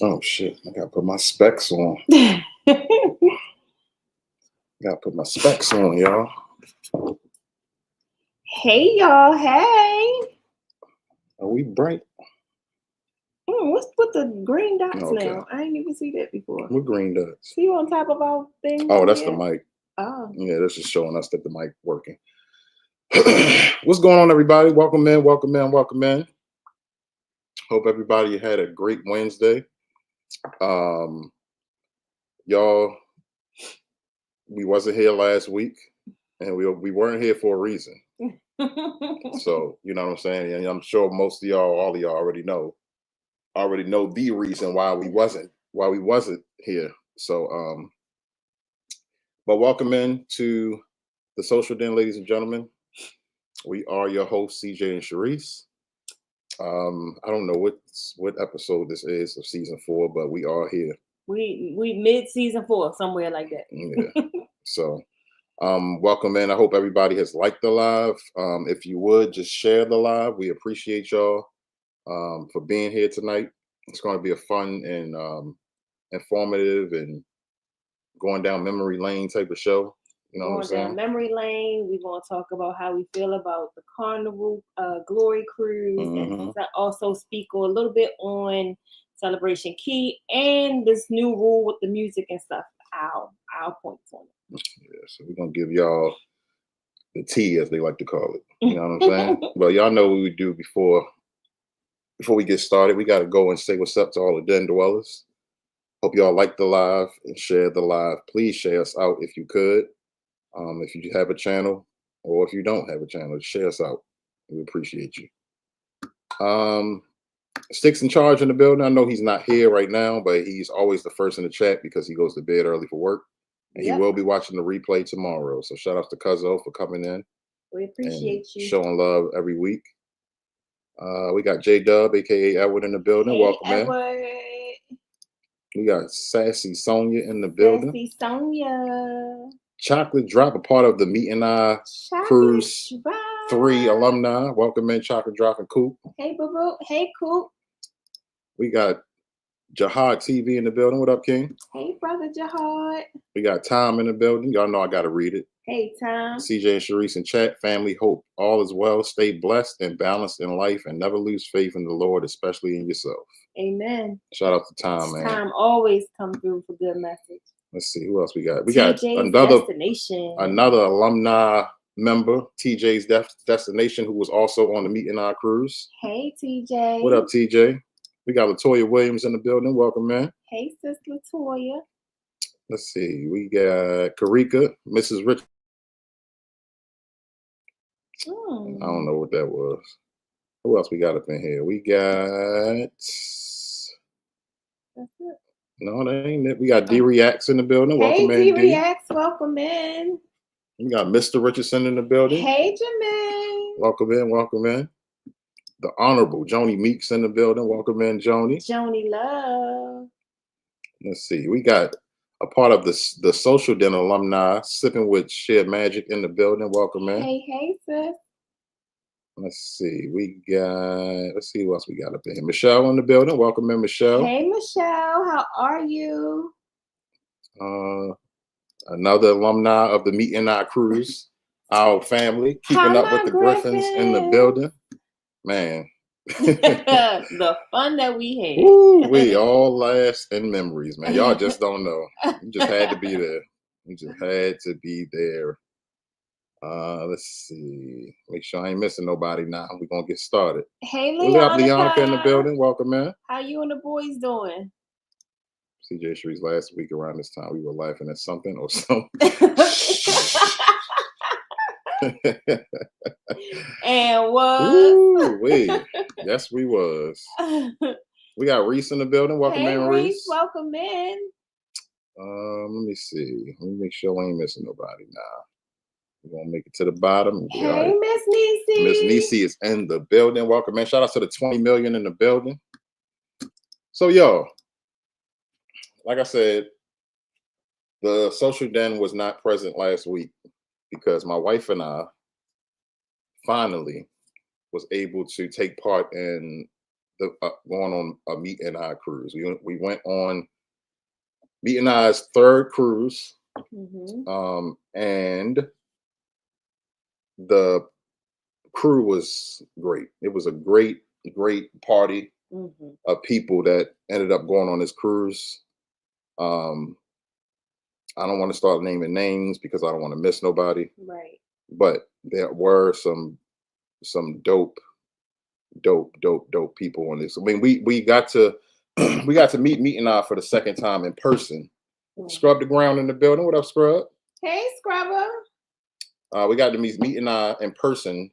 Oh shit! I gotta put my specs on. Gotta put my specs on, y'all. Hey y'all, hey. Are we bright? What's with the green dots Okay. now? I ain't even see that before. What green dots? See you on top of our thing? Oh, that's the mic. Oh. Yeah, that's just showing us that the mic working. What's going on, everybody? Welcome in, welcome in, welcome in. Hope everybody had a great Wednesday. Y'all, we wasn't here last week, and we weren't here for a reason. So you know what I'm saying, and I'm sure most of y'all, all of y'all already know the reason why we wasn't here. So but welcome in to the Social Den, ladies and gentlemen. We are your hosts, CJ and Sharice. I don't know what episode this is of season 4, but we are here. We mid season 4, somewhere like that. Yeah. So welcome in. I hope everybody has liked the live. If you would just share the live, we appreciate y'all for being here tonight. It's going to be a fun and informative and going down memory lane type of show. You know what I'm saying? Going down memory lane. We're going to talk about how we feel about the Carnival Glory Cruise, and also speak a little bit on Celebration Key and this new rule with the music and stuff. Our points on it. Yeah, so we're gonna give y'all the tea, as they like to call it. You know what I'm saying? Well, y'all know what we do before we get started. We got to go and say what's up to all the den dwellers. Hope y'all like the live and share the live. Please share us out if you could. If you have a channel, or if you don't have a channel, share us out. We appreciate you. Sticks in charge in the building. I know he's not here right now, but he's always the first in the chat because he goes to bed early for work. And he will be watching the replay tomorrow. So shout out to Cuzzo for coming in. We appreciate you. Showing love every week. We got J-Dub, aka Edward, in the building. Hey, welcome Edward. in. We got Sassy Sonia in the building. Sassy Sonia. Chocolate Drop, a part of the Meet and I Cruise 3 alumni. Welcome in, Chocolate Drop and Coop. Hey, boo-boo. Hey, Coop. We got Jihad TV in the building. What up, King? Hey, brother Jihad. We got Tom in the building. Y'all know I got to read it. Hey, Tom. CJ and Sharice in chat. Family, hope all is well. Stay blessed and balanced in life, and never lose faith in the Lord, especially in yourself. Amen. Shout out to Tom, man. Tom always come through for good message. Let's see who else we got. We TJ's got another alumni member, TJ's Destination, who was also on the Meet and I Cruise. Hey, TJ. What up, TJ? We got Latoya Williams in the building. Welcome, man. Hey, sis Latoya. Let's see. We got Karika, Mrs. Rich. I don't know what that was. Who else we got up in here? We got. That's it. No, that ain't it. We got D Reacts in the building. Hey, welcome in, D Reacts. Welcome in. We got Mr. Richardson in the building. Hey, Jermaine. Welcome in. Welcome in. The Honorable Joni Meeks in the building. Welcome in, Joni. Joni Love. Let's see. We got a part of the Social Den alumni, Sipping with Shared Magic in the building. Welcome in. Hey, sis. Let's see. Let's see who else we got up in here. Michelle in the building. Welcome in, Michelle. Hey, Michelle. How are you? Another alumni of the Meet and I Cruise. Our family. Keeping up with the Griffins in the building. Man. The fun that we had. Woo, we all last in memories, man. Y'all just don't know. You just had to be there. You just had to be there. Let's see. Make sure I ain't missing nobody now. We're gonna get started. Hey, we got Leonica in the building. Welcome in. How you and the boys doing? CJ Shree's last week around this time, we were laughing at something or something. And was. Yes, we was. We got Reese in the building. Welcome in, Reese. Welcome in. Let me see. Let me make sure I ain't missing nobody now. We're gonna make it to the bottom. Hey, Miss Niecy. Miss Niecy is in the building. Welcome in. Shout out to the 20 million in the building. So, y'all, like I said, the Social Den was not present last week because my wife and I finally was able to take part in going on a Meet and I cruise. We went on Meet and I's third cruise, and the crew was great. It was a great party of people that ended up going on this cruise. Um, I don't want to start naming names because I don't want to miss nobody. Right. But there were some dope people on this. I mean, we got to we got to meet and I for the second time in person. Scrub the ground in the building. What up, Scrub? Hey, Scrubber. We got to meet and I in person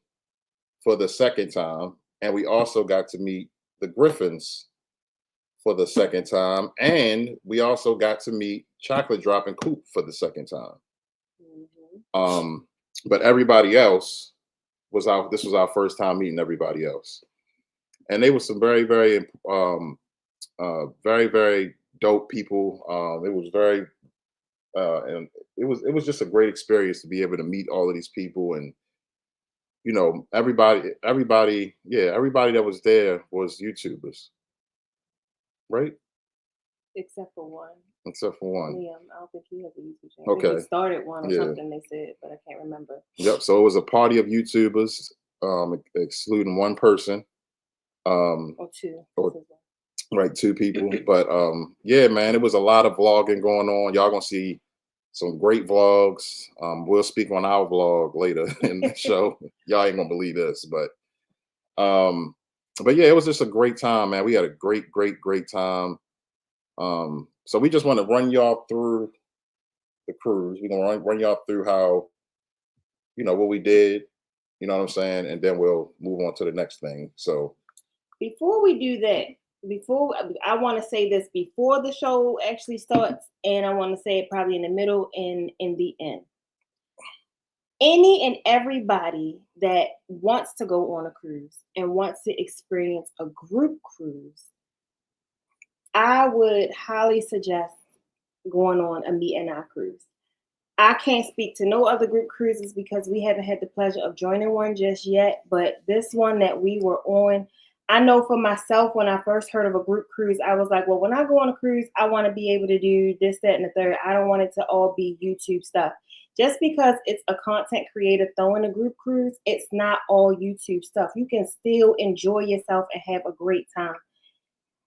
for the second time, and we also got to meet the Griffins for the second time, and we also got to meet Chocolate Drop and Coop for the second time. But everybody else this was our first time meeting everybody else, and they were some very dope people. It was very and it was just a great experience to be able to meet all of these people. And everybody that was there was YouTubers, right? Except for one. Liam, I don't think he has a YouTube channel. Okay. He started one or something, they said, but I can't remember. Yep. So it was a party of YouTubers, excluding one person. Or two. Right, two people. But yeah, man, it was a lot of vlogging going on. Y'all gonna see some great vlogs. We'll speak on our vlog later in the show. Y'all ain't gonna believe this, but yeah, it was just a great time, man. We had a great time. So we just want to run y'all through the cruise. We're gonna run y'all through how, what we did, you know what I'm saying, and then we'll move on to the next thing. So before we do that, I want to say this before the show actually starts, and I want to say it probably in the middle and in the end. Any and everybody that wants to go on a cruise and wants to experience a group cruise, I would highly suggest going on a Meet and I cruise. I can't speak to no other group cruises because we haven't had the pleasure of joining one just yet, but this one that we were on, I know for myself, when I first heard of a group cruise, I was like, well, when I go on a cruise, I want to be able to do this, that, and the third. I don't want it to all be YouTube stuff. Just because it's a content creator throwing a group cruise, it's not all YouTube stuff. You can still enjoy yourself and have a great time.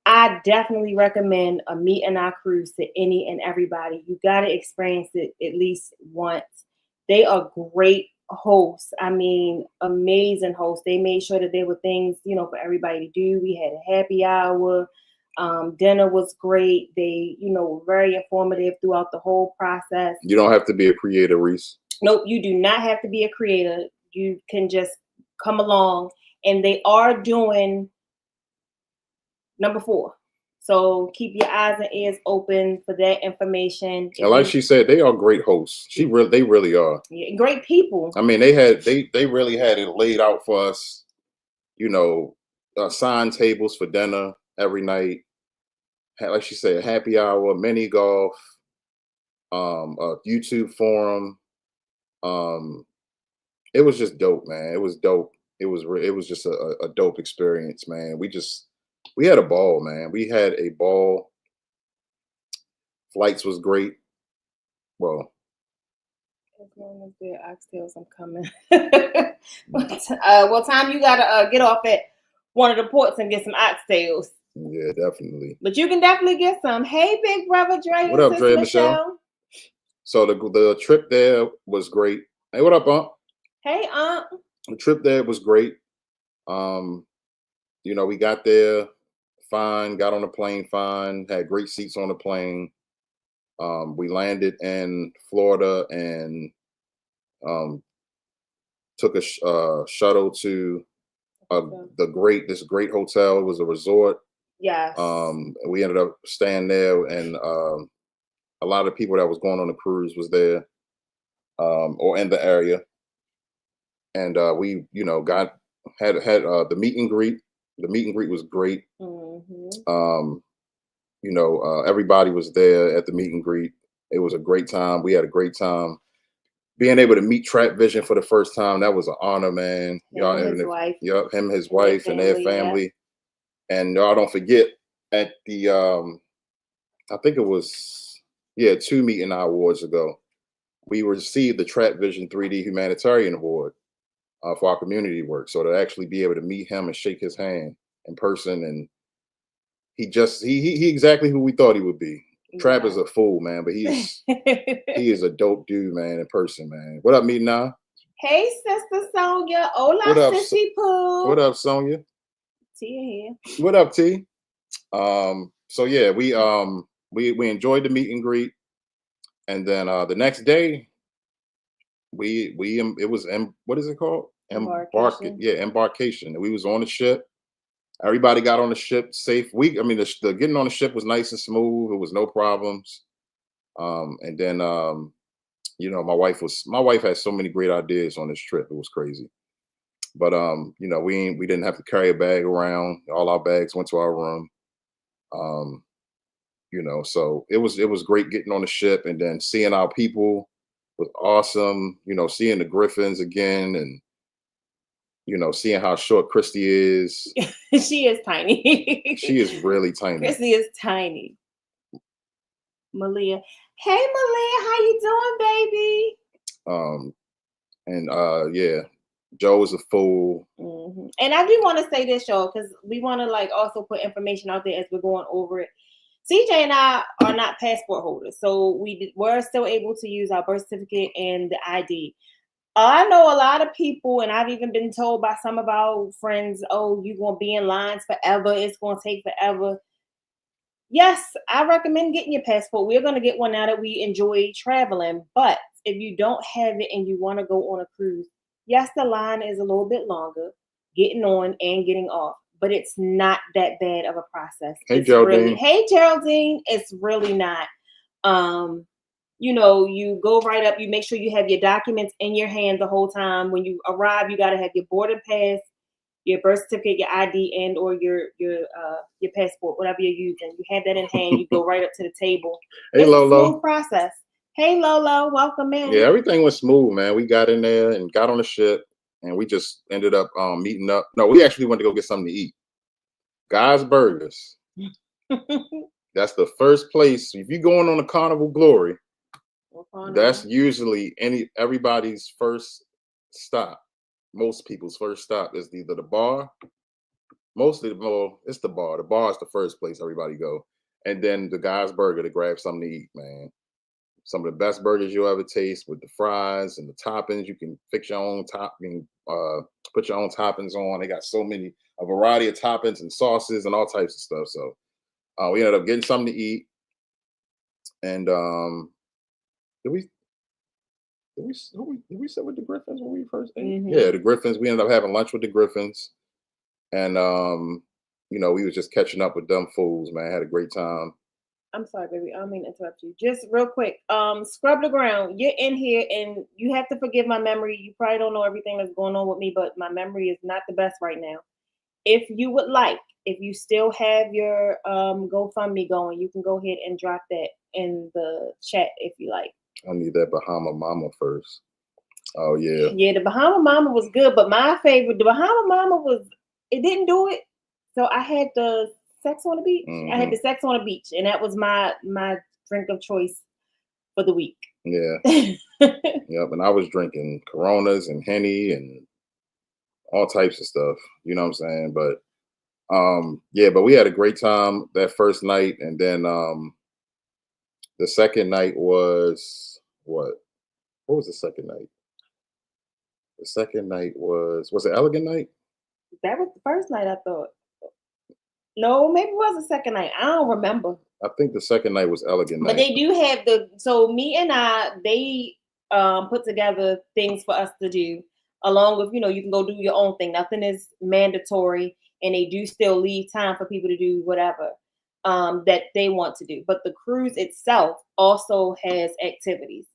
I definitely recommend a Meet and I cruise to any and everybody. You got to experience it at least once. They are great hosts. I mean, amazing hosts. They made sure that there were things, for everybody to do. We had a happy hour. Dinner was great. They, were very informative throughout the whole process. You don't have to be a creator, Reese. Nope, you do not have to be a creator. You can just come along, and they are doing number 4. So keep your eyes and ears open for that information. And like she said, they are great hosts. They really are. Yeah, great people. I mean, they really had it laid out for us. Assigned tables for dinner every night. Like she said, happy hour, mini golf, a YouTube forum. It was just dope, man. It was dope. It was just a dope experience, man. We had a ball, man. We had a ball. Flights was great. Well, as long as they're oxtails, I'm coming. What time you gotta get off at one of the ports and get some oxtails? Yeah, definitely. But you can definitely get some. Hey, big brother Dre. What up, Dre, Michelle? So the trip there was great. Hey, what up, Aunt? Hey, Aunt. The trip there was great. We got there fine, got on the plane fine, had great seats on the plane. We landed in Florida and took a shuttle to this great hotel. It was a resort. Yes. We ended up staying there, and a lot of people that was going on the cruise was there, or in the area. And we, had the meet and greet. The meet and greet was great. Everybody was there at the meet and greet. It was a great time. We had a great time. Being able to meet Trap Vision for the first time, that was an honor, man. Him and his wife, and their family. And y'all don't forget at the I think it was 2 meeting our awards ago, we received the Trap Vision 3D Humanitarian Award for our community work. So to actually be able to meet him and shake his hand in person, and he exactly who we thought he would be. Trap is a fool, man, but he is a dope dude, man, in person, man. What up, Meet now? Hey, Sister Sonia. Hola, What up, Sissy Pooh. What up, Sonia? T here. What up, T? So yeah, we enjoyed the meet and greet, and then the next day it was what is it called? Embarkation. Embarkation. We was on the ship. Everybody got on the ship safe. The getting on the ship was nice and smooth. It was no problems. And then my wife had so many great ideas on this trip. It was crazy. But we didn't have to carry a bag around. All our bags went to our room. So it was great getting on the ship, and then seeing our people was awesome. Seeing the Griffins again, and seeing how short Christy is. She is tiny. She is really tiny. Christy is tiny. Malia. Hey Malia, how you doing, baby? And Joe is a fool. Mm-hmm. And I do want to say this, y'all, because we want to also put information out there as we're going over it. CJ and I are not passport holders, so we're still able to use our birth certificate and the ID. I know a lot of people, and I've even been told by some of our friends, oh, you're going to be in lines forever. It's going to take forever. Yes, I recommend getting your passport. We're going to get one now that we enjoy traveling. But if you don't have it and you want to go on a cruise, yes, the line is a little bit longer, getting on and getting off. But it's not that bad of a process. Hey, Geraldine. Hey, Geraldine. It's really not. You go right up. You make sure you have your documents in your hand the whole time. When you arrive, you got to have your boarding pass, your birth certificate, your ID, and or your passport, whatever you're using. You have that in hand. You go right up to the table. Hey, it's Lolo. A smooth process. Hey, Lolo, welcome in. Yeah, everything was smooth, man. We got in there and got on the ship, and we just ended up meeting up. No, we actually went to go get something to eat. Guy's Burgers. That's the first place. If you're going on a Carnival Glory, that's usually everybody's first stop. Most people's first stop is either the bar. It's the bar. The bar is the first place everybody go, and then the Guy's Burger to grab something to eat, man. Some of the best burgers you'll ever taste, with the fries and the toppings. You can fix your own topping, put your own toppings on. They got a variety of toppings and sauces and all types of stuff. So we ended up getting something to eat. And did we sit with the Griffins when we first ate? Mm-hmm. Yeah, the Griffins. We ended up having lunch with the Griffins. And we was just catching up with them fools, man. Had a great time. I'm sorry, baby. I don't mean to interrupt you. Just real quick. Scrub the ground. You're in here, and you have to forgive my memory. You probably don't know everything that's going on with me, but my memory is not the best right now. If you would like, if you still have your GoFundMe going, you can go ahead and drop that in the chat if you like. I need that Bahama Mama first. Oh yeah. Yeah, the Bahama Mama was good, but my favorite, the Bahama Mama it didn't do it. So I had the Sex on the Beach. Mm-hmm. I had the Sex on the Beach, and that was my drink of choice for the week. Yeah. Yep. And I was drinking Coronas and Henny and all types of stuff. You know what I'm saying? But but we had a great time that first night, and then the second night was what? What was the second night? The second night was it Elegant Night? That was the first night, I thought. No, maybe it was the second night. I don't remember. I think the second night was Elegant Night. But they do have me and they put together things for us to do, along with, you can go do your own thing. Nothing is mandatory, and they do still leave time for people to do whatever that they want to do. But the cruise itself also has activities.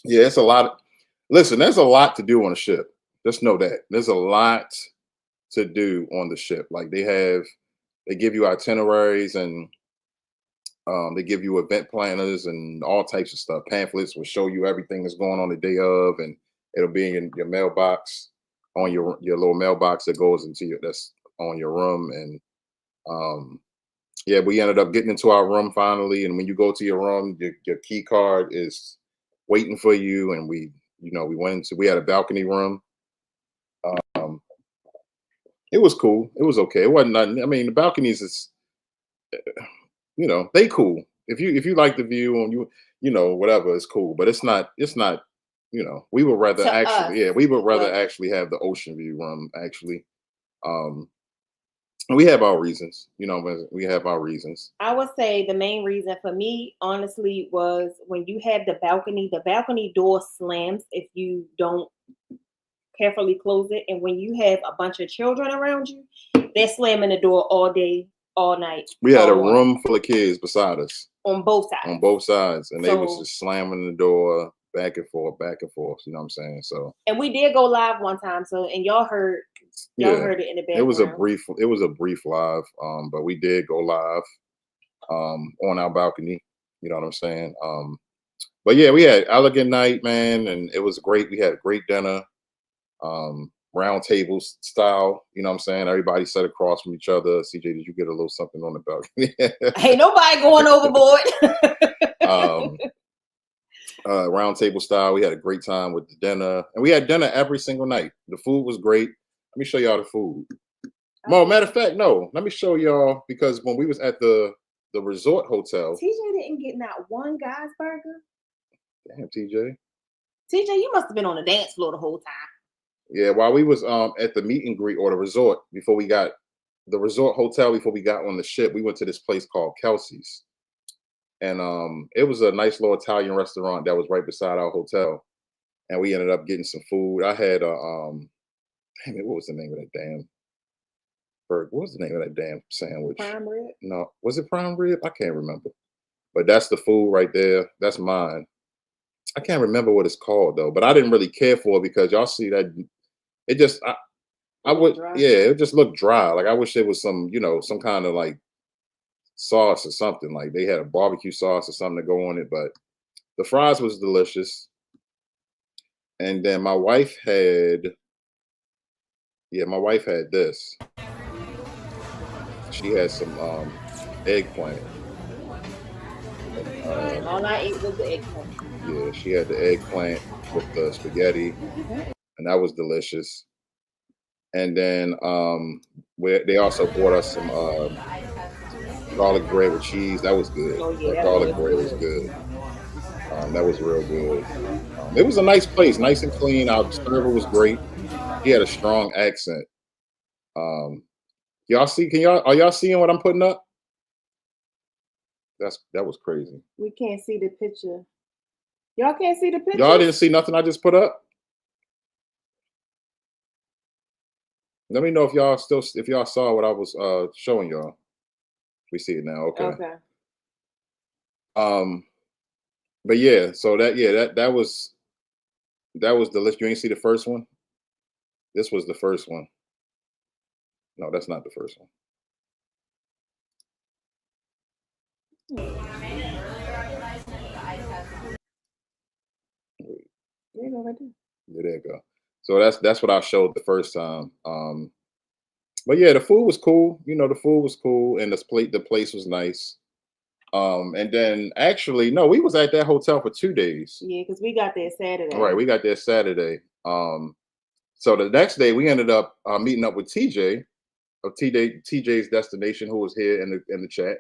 Yeah, it's a lot. Listen, there's a lot to do on a ship. Just know that. There's a lot to do on the ship. Like they give you itineraries, and they give you event planners and all types of stuff. Pamphlets will show you everything that's going on the day of, and it'll be in your mailbox. on your little mailbox that goes into that's on your room. And yeah, we ended up getting into our room finally. And when you go to your room, your key card is waiting for you. And we had a balcony room. It was cool. It was okay. It wasn't nothing. I mean, the balconies is, they cool. If you like the view and whatever, it's cool. But it's not. We would rather To actually, us, yeah, we would rather but- actually have the ocean view room actually. We have our reasons. We have our reasons. I would say the main reason for me, honestly, was when you have the balcony door slams if you don't carefully close it. And when you have a bunch of children around you, they're slamming the door all day, all night. We had a room full of kids beside us. On both sides. On both sides. And they was just slamming the door back and forth. You know what I'm saying? So. And we did go live one time. And y'all heard it in the background. It was a brief live, but we did go live on our balcony. You know what I'm saying? But yeah, we had elegant night, man, and it was great. We had a great dinner, round table style. You know what I'm saying? Everybody sat across from each other. CJ, did you get a little something on the balcony? Ain't nobody going overboard. Round table style. We had a great time with the dinner, and we had dinner every single night. The food was great. Let me show y'all the food. Matter of fact, no. Let me show y'all, because when we was at the resort hotel, TJ didn't get not one guy's burger. Damn, TJ, you must have been on the dance floor the whole time. Yeah, while we was at the meet and greet or the resort before we got the resort hotel before we got on the ship, we went to this place called Kelsey's, and it was a nice little Italian restaurant that was right beside our hotel, and we ended up getting some food. I had damn it, what was the name of that damn burger? What was the name of that damn sandwich? Prime rib? No, was it prime rib? I can't remember. But that's the food right there. That's mine. I can't remember what it's called though, but I didn't really care for it because y'all see that it just I would dry. Yeah, it just looked dry. Like I wish there was some, some kind of like sauce or something. Like they had a barbecue sauce or something to go on it, but the fries was delicious. And then my wife had this. She had some eggplant. All I ate was the eggplant. Yeah, she had the eggplant with the spaghetti, and that was delicious. And then they also brought us some garlic bread with cheese. That was good. Oh, yeah, that garlic bread was good. That was real good. It was a nice place, nice and clean. Our server was great. He had a strong accent. Y'all see? Are y'all seeing what I'm putting up? That was crazy. We can't see the picture. Y'all can't see the picture. Y'all didn't see nothing I just put up? Let me know if y'all saw what I was showing y'all. We see it now. Okay. But yeah, so that was delicious. You ain't see the first one? This was the first one. No, that's not the first one. There you go, right there. Yeah, there you go. So that's what I showed the first time. But yeah, the food was cool. The food was cool, and the place was nice. And then actually, no, we was at that hotel for 2 days. Yeah, because we got there Saturday. Right, we got there Saturday. So the next day we ended up meeting up with TJ of TJ's Destination, who was here in the chat.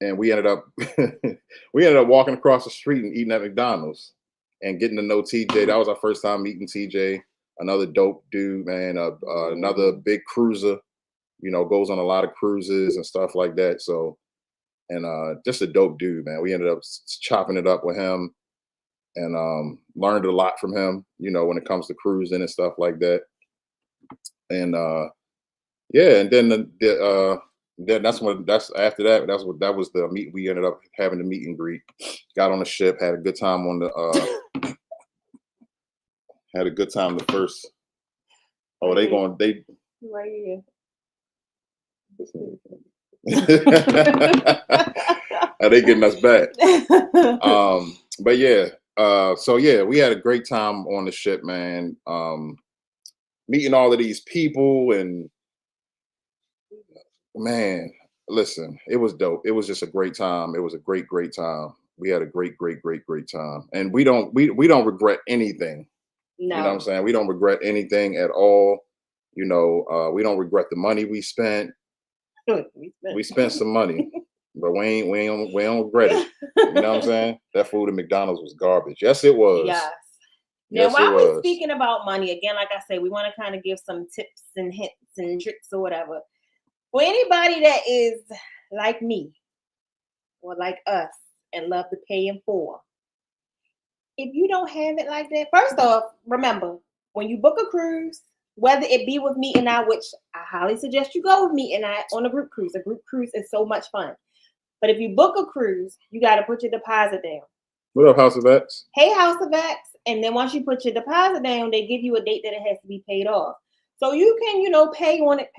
And we ended up walking across the street and eating at McDonald's and getting to know TJ. That was our first time meeting TJ. Another dope dude, man. Another big cruiser. Goes on a lot of cruises and stuff like that. So, and just a dope dude, man. We ended up chopping it up with him and learned a lot from him, when it comes to cruising and stuff like that. And yeah, and then then after that. That was the meet. We ended up having the meet and greet. Got on the ship, had a good time on the had a good time the first. Oh, they right here. Are they getting us back? But yeah, So yeah, we had a great time on the ship, man. Meeting all of these people, and man, listen, it was dope. It was just a great time. It was a great time. We had a great time, and we don't regret anything. You know what I'm No. saying? We don't regret anything at all. We don't regret the money we spent. We spent some money, but we don't regret it. You know what I'm saying? That food at McDonald's was garbage. Yes, it was. Yes. Now, Yes, it while we're was. speaking about money, again, like I said, we want to kind of give some tips and hints and tricks or whatever. For anybody that is like me or like us and love to pay in full, if you don't have it like that, first off, remember when you book a cruise, whether it be with me and I, which I highly suggest you go with me and I on a group cruise. A group cruise is so much fun. But if you book a cruise, you got to put your deposit down. What up, House of X? Hey, House of X. And then once you put your deposit down, they give you a date that it has to be paid off. So you can, pay on it,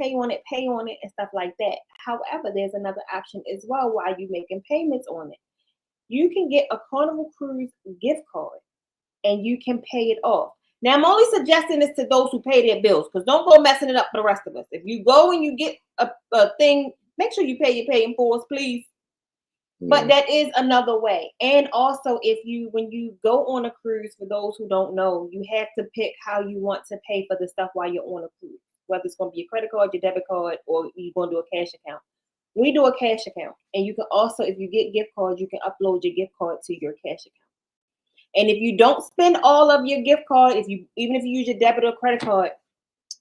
and stuff like that. However, there's another option as well while you're making payments on it. You can get a Carnival Cruise gift card and you can pay it off. Now, I'm only suggesting this to those who pay their bills, because don't go messing it up for the rest of us. If you go and you get a thing, make sure you pay your paying for us, please. But that is another way. And also, when you go on a cruise, for those who don't know, you have to pick how you want to pay for the stuff while you're on a cruise, whether it's going to be a credit card, your debit card, or you're going to do a cash account. We do a cash account. And you can also, if you get gift cards, you can upload your gift card to your cash account. And if you don't spend all of your gift card, even if you use your debit or credit card,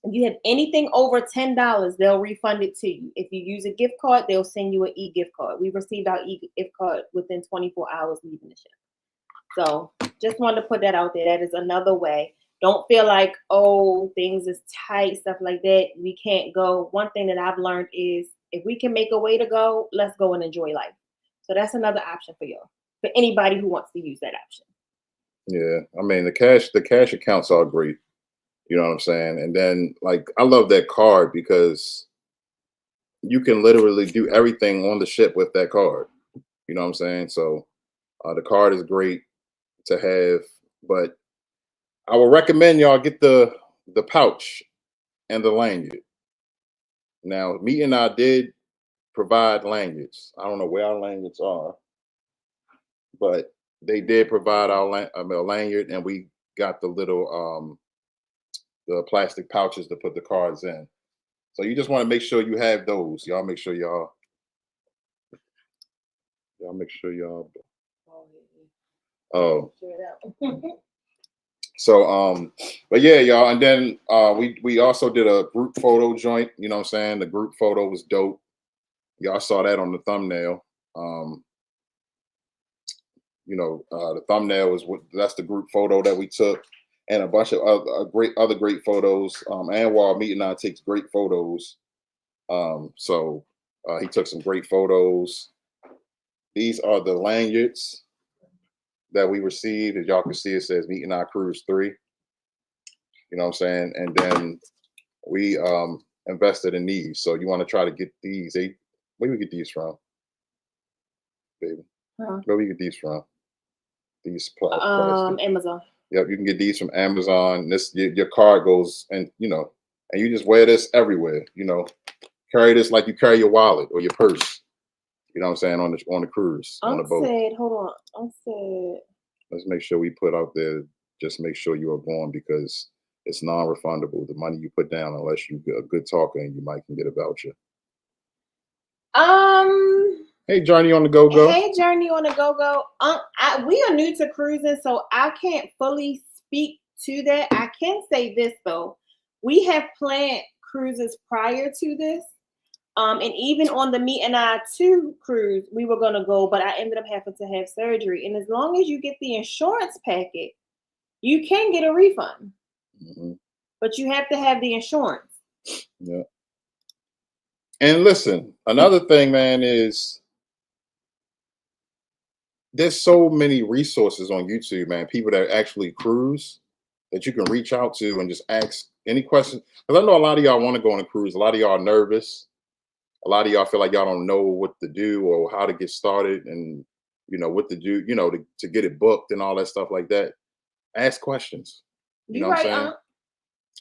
if you have anything over $10, they'll refund it to you. If you use a gift card, they'll send you an e-gift card. We received our e-gift card within 24 hours leaving the ship. So just wanted to put that out there. That is another way. Don't feel like, oh, things is tight, stuff like that. We can't go. One thing that I've learned is if we can make a way to go, let's go and enjoy life. So that's another option for y'all, for anybody who wants to use that option. Yeah, I mean the cash accounts are great. You know what I'm saying? And then I love that card because you can literally do everything on the ship with that card. You know what I'm saying? So the card is great to have, but I would recommend y'all get the pouch and the lanyard. Now, me and I did provide lanyards. I don't know where our lanyards are, but they did provide a lanyard, and we got the little the plastic pouches to put the cards in. So you just want to make sure you have those. Y'all make sure y'all make sure y'all. Oh. So but yeah, y'all, and then we also did a group photo joint. You know what I'm saying? The group photo was dope. Y'all saw that on the thumbnail. The thumbnail that's the group photo that we took, and a bunch of other great photos. Anwar Meet and I takes great photos. So he took some great photos. These are the lanyards that we received. As y'all can see, it says Meet and I Cruise 3. You know what I'm saying? And then we invested in these. So you want to try to get these. Where do we get these from? Baby. Where we get these from? These plastic. Amazon. Yep, you can get these from Amazon. Your card goes, and and you just wear this everywhere. Carry this like you carry your wallet or your purse. You know what I'm saying, on the cruise, on the boat. Hold on. Let's make sure we put out there. Just make sure you are going, because it's non-refundable. The money you put down, unless you get a good talker, and you might can get a voucher. Hey, Journey on the Go Go. Hey, Journey on the Go Go. We are new to cruising, so I can't fully speak to that. I can say this though: we have planned cruises prior to this, and even on the Meet and I 2 cruise, we were gonna go, but I ended up having to have surgery. And as long as you get the insurance packet, you can get a refund. Mm-hmm. But you have to have the insurance. Yeah. And listen, another thing, man, is there's so many resources on YouTube, man. People that actually cruise that you can reach out to and just ask any questions. Because I know a lot of y'all want to go on a cruise. A lot of y'all are nervous. A lot of y'all feel like y'all don't know what to do or how to get started. And what to do, to get it booked and all that stuff like that. Ask questions. You know You're what I'm right, saying?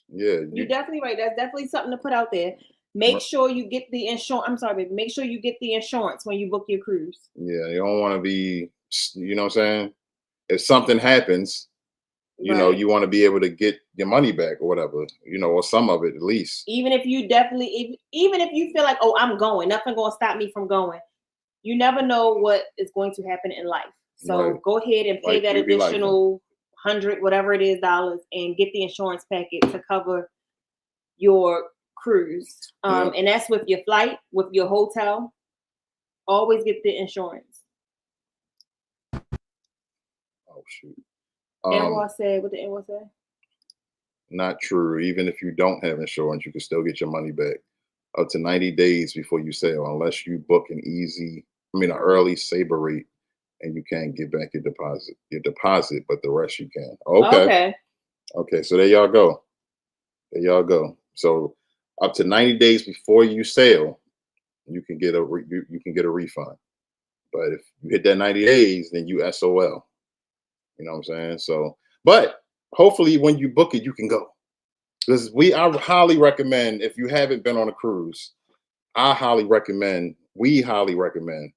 Yeah. You're definitely right. That's definitely something to put out there. Make sure you get the insurance. I'm sorry, baby. Make sure you get the insurance when you book your cruise. Yeah, you don't want to be, you know what I'm saying? If something happens, Right. you want to be able to get your money back or whatever, or some of it at least. Even if you definitely, even if you feel like, oh, I'm going, nothing going to stop me from going. You never know what is going to happen in life. So Right. go ahead and pay Life that do be lifing. additional $100, whatever it is, dollars, and get the insurance packet to cover your cruise. Yep. And that's with your flight, with your hotel. Always get the insurance. Oh shoot. Anwar said, what did Anwar say? Not true. Even if you don't have insurance, you can still get your money back up to 90 days before you sail, unless you book an early saber rate, and you can't get back your deposit, but the rest you can. Okay. So there y'all go. So up to 90 days before you sail, you can get you can get a refund. But if you hit that 90 days, then you SOL. You know what I'm saying? So, but hopefully when you book it, you can go. Because I highly recommend, if you haven't been on a cruise, we highly recommend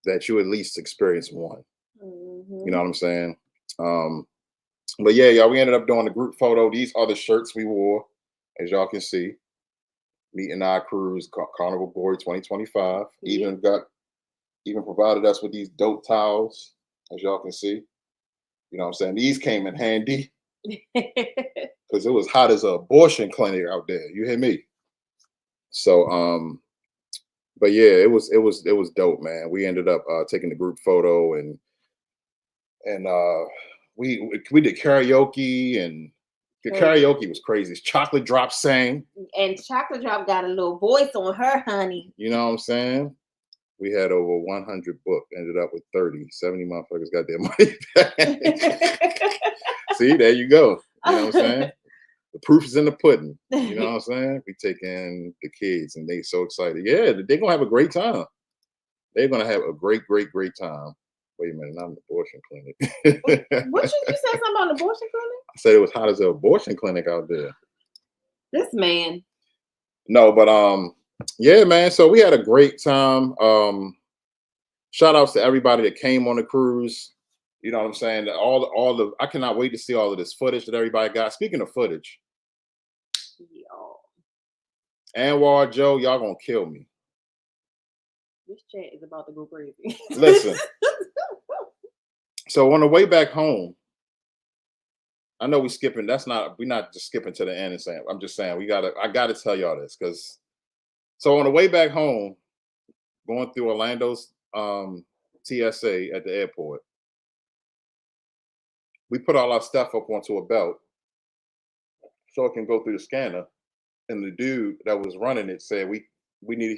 that you at least experience one. Mm-hmm. You know what I'm saying? But yeah, y'all, we ended up doing the group photo. These are the shirts we wore, as y'all can see. Meeting our cruise, Carnival Boy 2025. Yeah. Even provided us with these dope towels, as y'all can see. You know what I'm saying? These came in handy because it was hot as an abortion clinic out there. You hear me? So, but yeah, it was dope, man. We ended up taking the group photo, and we did karaoke, and the karaoke was crazy. Chocolate Drop sang, and Chocolate Drop got a little voice on her, honey. You know what I'm saying? We had over 100 booked, ended up with 70 motherfuckers got their money back. See, there you go. You know what I'm saying? The proof is in the pudding. You know what I'm saying? We taking the kids, and they so excited. Yeah, they're gonna have a great time. They're gonna have a great time. Wait a minute, not an abortion clinic. What you say something about an abortion clinic? I said it was hot as an abortion clinic out there. This man. No, but yeah, man. So we had a great time. Shout outs to everybody that came on the cruise. You know what I'm saying? I cannot wait to see all of this footage that everybody got. Speaking of footage, Anwar, Joe, y'all gonna kill me. This chat is about to go crazy. Listen. So on the way back home, I know we're not just skipping to the end and saying, I'm just saying I gotta tell y'all this, because so on the way back home, going through Orlando's TSA at the airport, we put all our stuff up onto a belt so it can go through the scanner. And the dude that was running it said he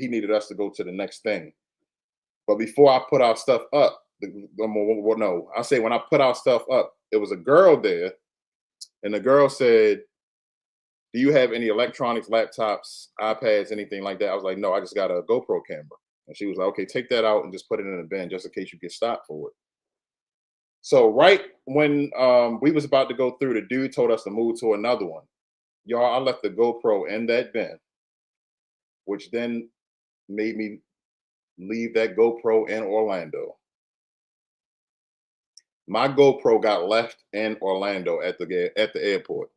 needed us to go to the next thing. But before I put our stuff up, I say when I put our stuff up, it was a girl there, and the girl said, "Do you have any electronics, laptops, iPads, anything like that?" I was like, "No, I just got a GoPro camera." And she was like, "Okay, take that out and just put it in a bin just in case you get stopped for it." So right when we was about to go through, the dude told us to move to another one. Y'all, I left the GoPro in that bin, which then made me leave that GoPro in Orlando. My GoPro got left in Orlando at the airport.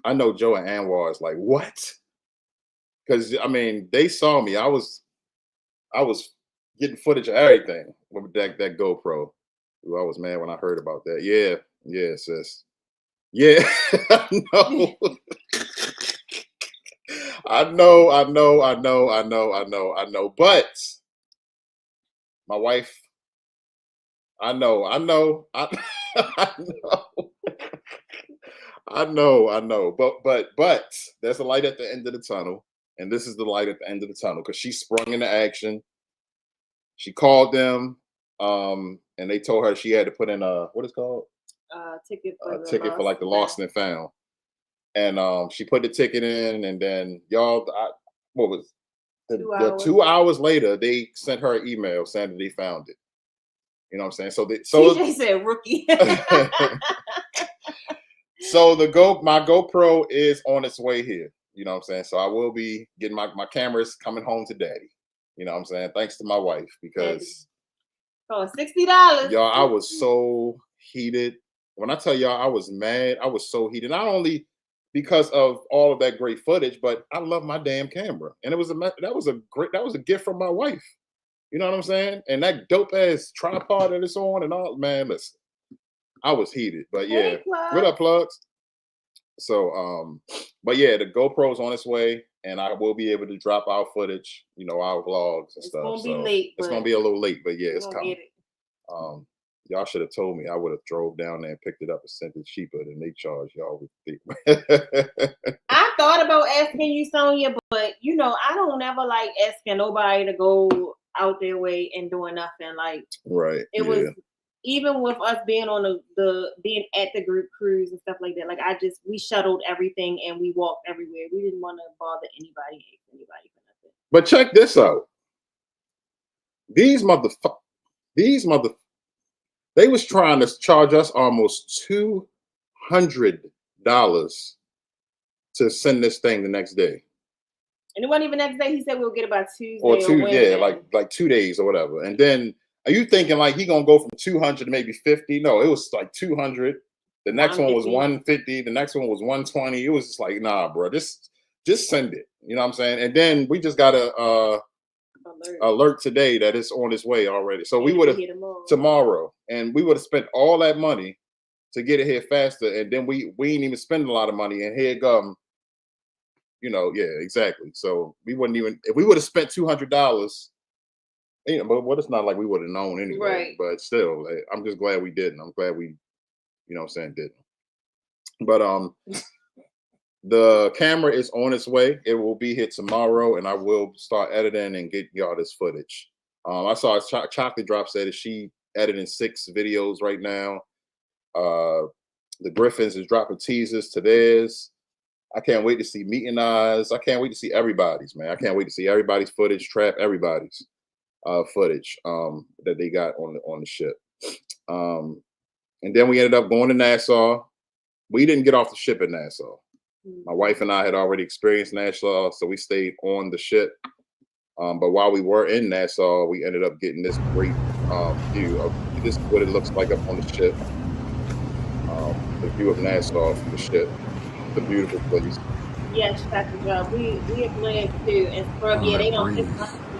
I know Joe and Anwar is like, what? Because they saw me. I was getting footage of everything with that GoPro. Ooh, I was mad when I heard about that. Yeah, sis. Yeah, I know. I know. But my wife, I know. I know. But there's a light at the end of the tunnel, and this is the light at the end of the tunnel, because she sprung into action. She called them, and they told her she had to put in what is called ticket for like the lost and found. And she put the ticket in, and then what was the 2 hours later, they sent her an email saying that they found it. You know what I'm saying? So TJ said rookie. So my GoPro is on its way here. You know what I'm saying? So I will be getting my cameras coming home to daddy. You know what I'm saying? Thanks to my wife, because $60. Y'all, I was so heated. When I tell y'all I was mad, I was so heated. Not only because of all of that great footage, but I love my damn camera. And that was a gift from my wife. You know what I'm saying? And that dope ass tripod that it's on and all, man, listen. I was heated. But yeah. Hey, what up, plugs? So but yeah, the GoPro's on its way, and I will be able to drop our footage, our vlogs and stuff. It's gonna be late. It's gonna be a little late, but yeah, it's coming. It. Y'all should have told me. I would have drove down there and picked it up and sent it cheaper than they charge y'all with. I thought about asking you, Sonia, but I don't ever like asking nobody to go out their way and doing nothing. Like, right. It was even with us being on being at the group cruise and stuff like that. Like, we shuttled everything and we walked everywhere. We didn't want to bother anybody for nothing. But check this out. These they was trying to charge us almost $200 to send this thing the next day. And it wasn't even next day. He said we'll get about Tuesday or Wednesday. Yeah, like 2 days or whatever. And then are you thinking like he gonna go from 200 to maybe 50? No, it was like 200. The next one was 150. The next one was 120. It was just like, nah, bro, just send it. You know what I'm saying? And then we just got a alert today that it's on its way already. So we would have tomorrow, and we would have spent all that money to get it here faster, and then we ain't even spend a lot of money, and here it come. Yeah, exactly. So we wouldn't even, if we would have spent $200, but it's not like we would have known anyway. Right. But still, I'm just glad we didn't. I'm glad we, didn't. But the camera is on its way. It will be here tomorrow, and I will start editing and get y'all this footage. I saw Chocolate Drop said that she editing 6 videos right now. The Griffins is dropping teasers to theirs. I can't wait to see Meet and Eyes. I can't wait to see everybody's, man. I can't wait to see everybody's footage, Trap, everybody's footage that they got on the ship. And then we ended up going to Nassau. We didn't get off the ship in Nassau. My wife and I had already experienced Nassau, so we stayed on the ship. But while we were in Nassau, we ended up getting this great view of this, what it looks like up on the ship. The view of Nassau from the ship. It's a beautiful place. Yes, Dr. Job. We are glad too. And Scrub, they don't just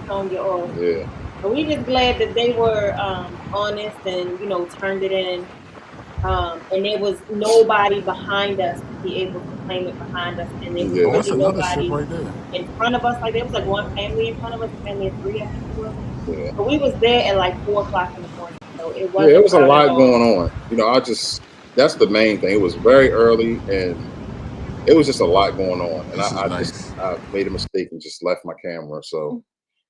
on your off. Yeah. But we just glad that they were honest and turned it in. And there was nobody behind us to be able to claim it behind us, and there was really nobody in front of us. Like, there was like one family in front of us, a family of 3, I think it was. Yeah. But we was there at like 4:00 in the morning, so it wasn't. Yeah, it was a lot going on. That's the main thing. It was very early, and it was just a lot going on. And I made a mistake and just left my camera. So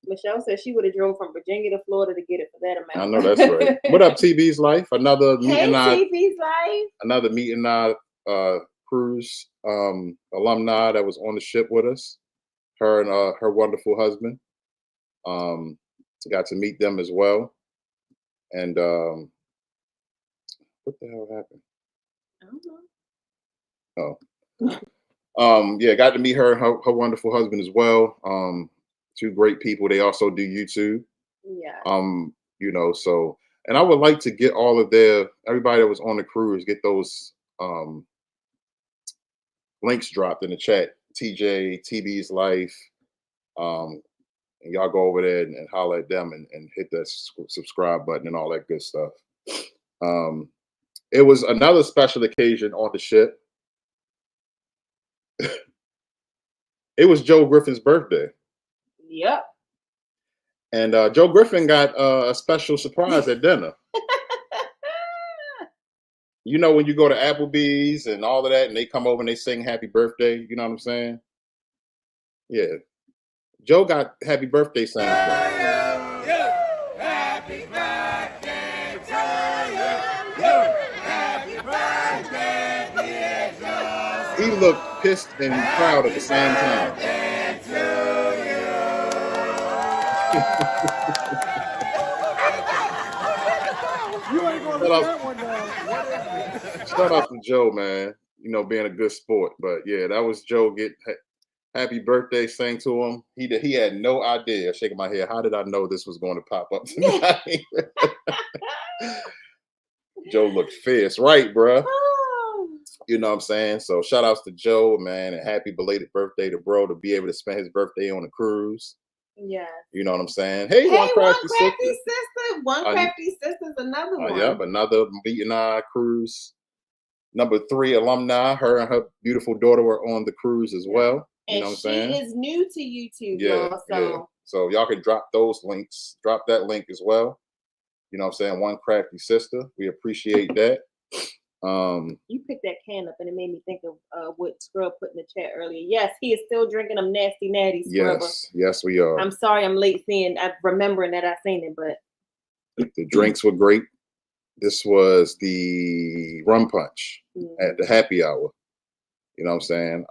Michelle said she would have drove from Virginia to Florida to get it for that amount. I know that's right. What up, TV's Life? Another TV's Life. Another Meet and Eye cruise alumni that was on the ship with us. Her and her wonderful husband. Got to meet them as well. And what the hell happened? I don't know. Oh. Yeah, got to meet her wonderful husband as well. 2 great people. They also do YouTube. Yeah. So, and I would like to get all of everybody that was on the cruise, get those links dropped in the chat. TJ, TV's Life. And y'all go over there and holler at them and hit that subscribe button and all that good stuff. It was another special occasion on the ship. It was Joe Griffin's birthday. Yep. And Joe Griffin got a special surprise at dinner. When you go to Applebee's and all of that, and they come over and they sing happy birthday, you know what I'm saying? Yeah. Joe got happy birthday sang. Happy birthday to you. Happy birthday, dear Joe. He looked pissed and proud at the same time. You ain't gonna Shout live out, that one down. What is it? shout out to Joe, man. You know, being a good sport. But yeah, that was Joe. Happy birthday, sang to him. He had no idea. Shaking my head. How did I know this was going to pop up tonight? Joe looked fierce, right, bruh? You know what I'm saying? So shout outs to Joe, man, and happy belated birthday to bro to be able to spend his birthday on a cruise. Yeah. You know what I'm saying? Hey, Hey, one crafty sister. One Uh, crafty sister's another one. Yep, another Beating Eye cruise. Number 3 alumni. Her and her beautiful daughter were on the cruise as well. You And know what I'm she saying? is new to YouTube, Yeah, y'all. yeah. So So y'all can drop those links. Drop that link as well. You know what I'm saying? One crafty sister. We appreciate that. You picked that can up and it made me think of what Scrub put in the chat earlier. Yes, he is still drinking them nasty natty Scrubber. Yes, we are. I'm sorry I'm late seeing, I'm remembering that I seen it, but The drinks were great. This was the rum punch at the happy hour. You know what I'm saying?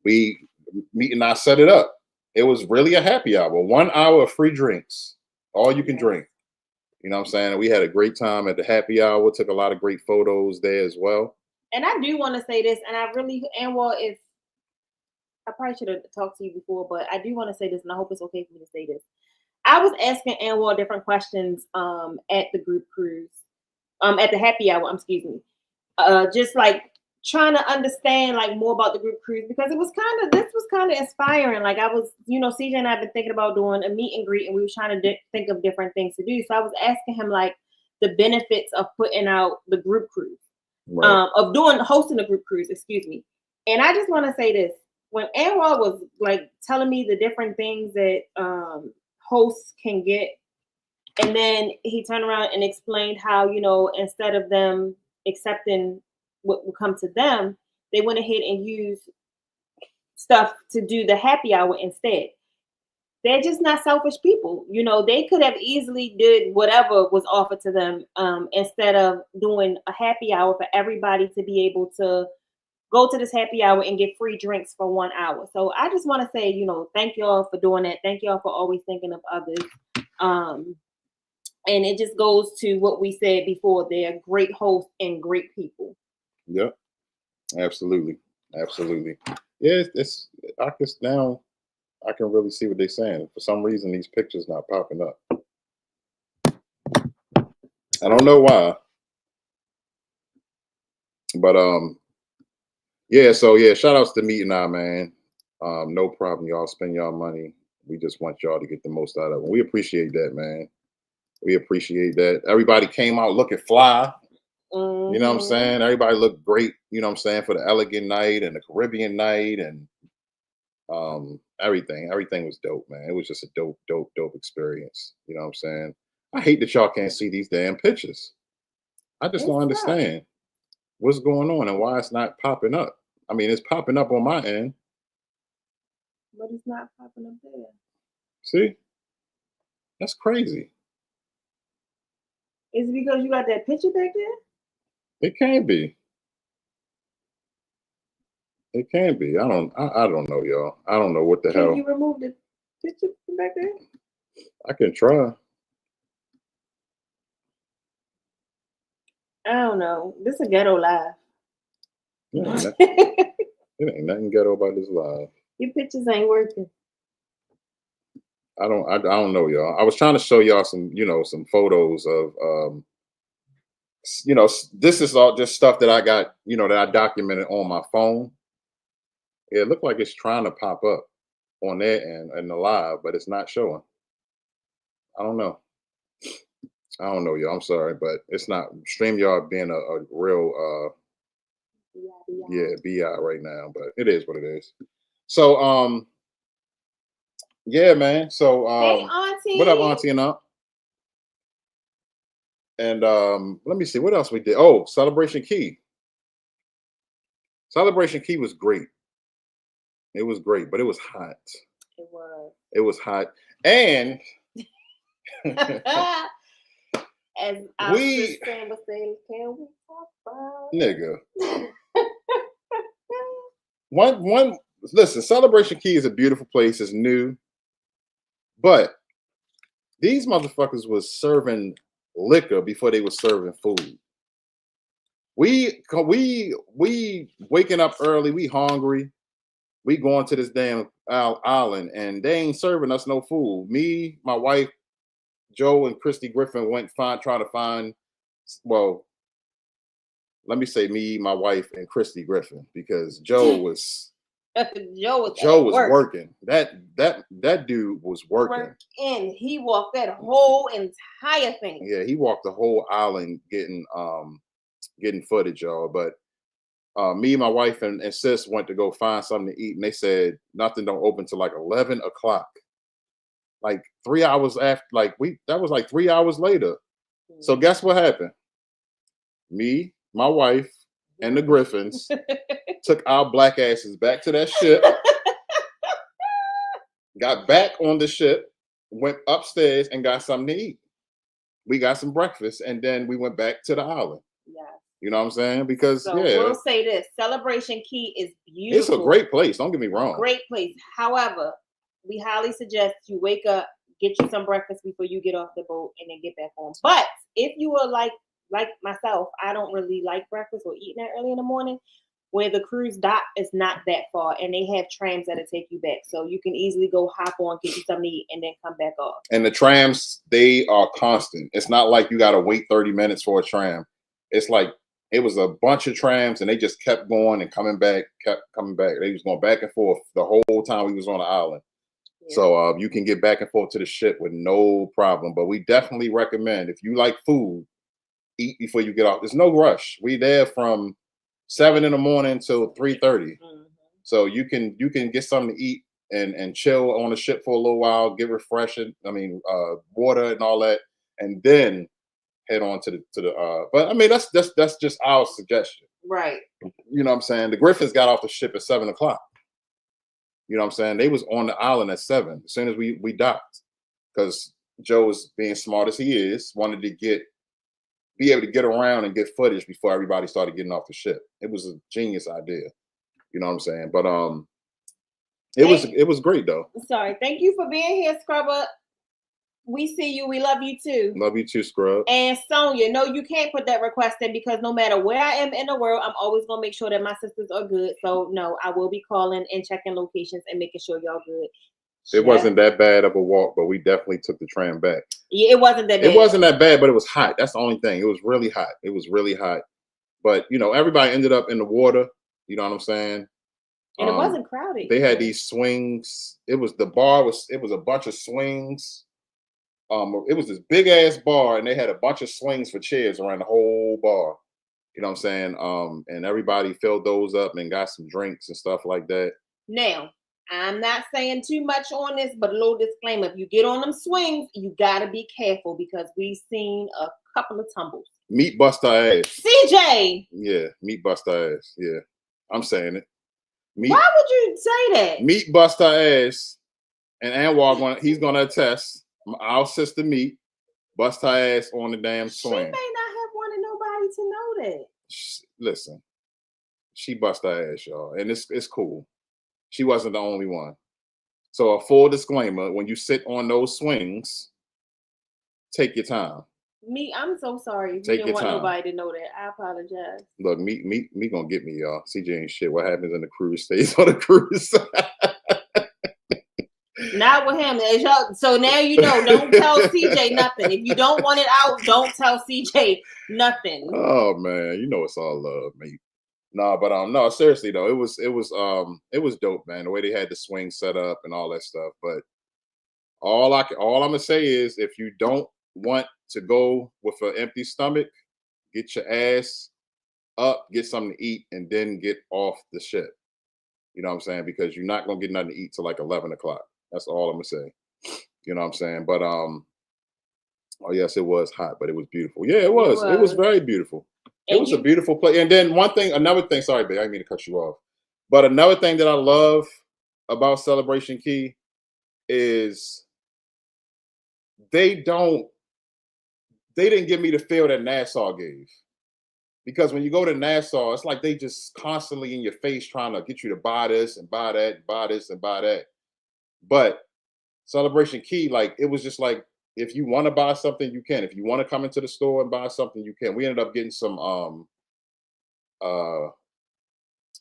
Meet and I set it up. It was really a happy hour. 1 hour of free drinks. All you can drink. You know what I'm saying? And we had a great time at the happy hour. Took a lot of great photos there as well. and I do want to say this, and I really, and well, if I probably should have talked to you before, but I do want to say this, and I hope it's okay for me to say this. I was asking Anwar different questions at the group cruise, at the happy hour, excuse me. Just like trying to understand like more about the group cruise, because this was kind of inspiring. Like I was, CJ and I have been thinking about doing a meet and greet, and we were trying to think of different things to do. So I was asking him like the benefits of putting out the group cruise, Right. of hosting a group cruise, excuse me. And I just want to say this: when Anwar was like telling me the different things that hosts can get, and then he turned around and explained how, instead of them accepting what will come to them, they went ahead and used stuff to do the happy hour instead. They're just not selfish people. They could have easily did whatever was offered to them, instead of doing a happy hour for everybody to be able to go to this happy hour and get free drinks for 1 hour. So I just want to say, thank y'all for doing that. Thank y'all for always thinking of others. And it just goes to what we said before. They're great hosts and great people. Yep. Absolutely. Yeah, it's I guess now I can really see what they're saying. For some reason, these pictures not popping up. I don't know why. But yeah, so yeah, shout outs to Meet and I, man. No problem. Y'all spend y'all money. We just want y'all to get the most out of it. We appreciate that, man. We appreciate that. Everybody came out looking fly. Mm-hmm. You know what I'm saying? Everybody looked great, you know what I'm saying, for the elegant night and the Caribbean night and everything. Everything was dope, man. It was just a dope experience. You know what I'm saying? I hate that y'all can't see these damn pictures. I just don't understand what's going on and why it's not popping up. I mean, it's popping up on my end. But it's not popping up there. See? That's crazy. Is it because you got that picture back there? It can't be. It can't be. I don't know, y'all. I don't know what the hell. Can you remove the picture from back there? I can try. I don't know. This is a ghetto live. It ain't nothing ghetto about this live. Your pictures ain't working. I don't know, y'all. I was trying to show y'all some, some photos of this is all just stuff that I got, that I documented on my phone. It looked like it's trying to pop up on there and the live, but it's not showing. I don't know, y'all. I'm sorry, but it's not. StreamYard being a real BI right now, but it is what it is. So yeah, man. So hey, Auntie. what up, Auntie and Aunt? And let me see what else we did. Oh, Celebration Key. Celebration Key was great. It was great, but it was hot. It was. It was hot. And as our sister was saying, can we talk about nigga. One listen, Celebration Key is a beautiful place, it's new. But these motherfuckers was serving liquor before they were serving food. We waking up early. We hungry. We going to this damn island, and they ain't serving us no food. Me, my wife, Joe, and Christy Griffin went try to find. Well, let me say me, my wife, and Christy Griffin, because Joe was Joe was working. That dude was working. And he walked that whole entire thing. Yeah, he walked the whole island getting footage, y'all. But me, my wife, and sis went to go find something to eat, and they said nothing don't open till like 11 o'clock. Like 3 hours after, that was like 3 hours later. So guess what happened? Me, my wife, and the Griffins took our black asses back to that ship, got back on the ship, went upstairs and got something to eat. We got some breakfast, and then we went back to the island. Yeah. You know what I'm saying? Because so we'll say this: Celebration Key is beautiful. It's a great place. Don't get me wrong. Great place. However, we highly suggest you wake up, get you some breakfast before you get off the boat, and then get back home. But if you are like myself, I don't really like breakfast or eating that early in the morning. Where the cruise dock is not that far, and they have trams that'll take you back, so you can easily go hop on, get you something to eat, and then come back off. And the trams, they are constant. It's not like you got to wait 30 minutes for a tram. It's like it was a bunch of trams, and they just kept going and coming back, kept coming back. They was going back and forth the whole time we was on the island. Yeah. So you can get back and forth to the ship with no problem. But we definitely recommend, if you like food, eat before you get off. There's no rush. We there from 7 in the morning till 3:30. Mm-hmm. So you can get something to eat and chill on the ship for a little while, get refreshing. Water and all that, and then head on to the. But I mean, that's just our suggestion, right? You know what I'm saying? The Griffins got off the ship at 7 o'clock. You know what I'm saying? They was on the island at 7 as soon as we docked, because Joe was being smart as he is, wanted to be able to get around and get footage before everybody started getting off the ship. It was a genius idea. You know what I'm saying? But it was great though. Sorry. Thank you for being here, Scrubber. We see you. We love you too. Love you too, Scrub. And Sonia, no, you can't put that request in, because no matter where I am in the world, I'm always gonna make sure that my sisters are good. So no, I will be calling and checking locations and making sure y'all good. It wasn't that bad of a walk, but we definitely took the tram back. Yeah, it wasn't that bad. It wasn't that bad, but it was hot. That's the only thing. It was really hot. It was really hot. But, everybody ended up in the water. You know what I'm saying? And it wasn't crowded. They had these swings. It was a bunch of swings. It was this big ass bar, and they had a bunch of swings for chairs around the whole bar. You know what I'm saying? And everybody filled those up and got some drinks and stuff like that. Now, I'm not saying too much on this, but a little disclaimer: if you get on them swings, you gotta be careful, because we've seen a couple of tumbles. Meat bust our ass. CJ. Yeah, meat bust our ass. Yeah, I'm saying it. Why would you say that? Meat bust our ass, and Anwar he's gonna attest. Our sister Meat bust her ass on the damn swing. She may not have wanted nobody to know that. Listen, she bust her ass, y'all, and it's cool. She wasn't the only one. So a full disclaimer: when you sit on those swings, take your time. Me, I'm so sorry. Take you didn't want nobody to know that. I apologize. Look, me gonna get me, y'all. CJ ain't shit. What happens in the cruise stays on the cruise. Not with him. So now you know. Don't tell CJ nothing. If you don't want it out, don't tell CJ nothing. Oh man, it's all love, mate. No, but no, seriously though, it was dope, man. The way they had the swing set up and all that stuff. But all I'm gonna say is, if you don't want to go with an empty stomach, get your ass up, get something to eat, and then get off the ship. You know what I'm saying? Because you're not gonna get nothing to eat till like 11 o'clock. That's all I'm gonna say. You know what I'm saying? But oh yes, it was hot, but it was beautiful. Yeah, it was. It was very beautiful. It was a beautiful place. And then another thing, sorry, babe, I didn't mean to cut you off. But another thing that I love about Celebration Key is they didn't give me the feel that Nassau gave. Because when you go to Nassau, it's like they just constantly in your face trying to get you to buy this and buy that, buy this and buy that. But Celebration Key, like, it was just like if you want to buy something, you can. If you want to come into the store and buy something, you can. We ended up getting some uh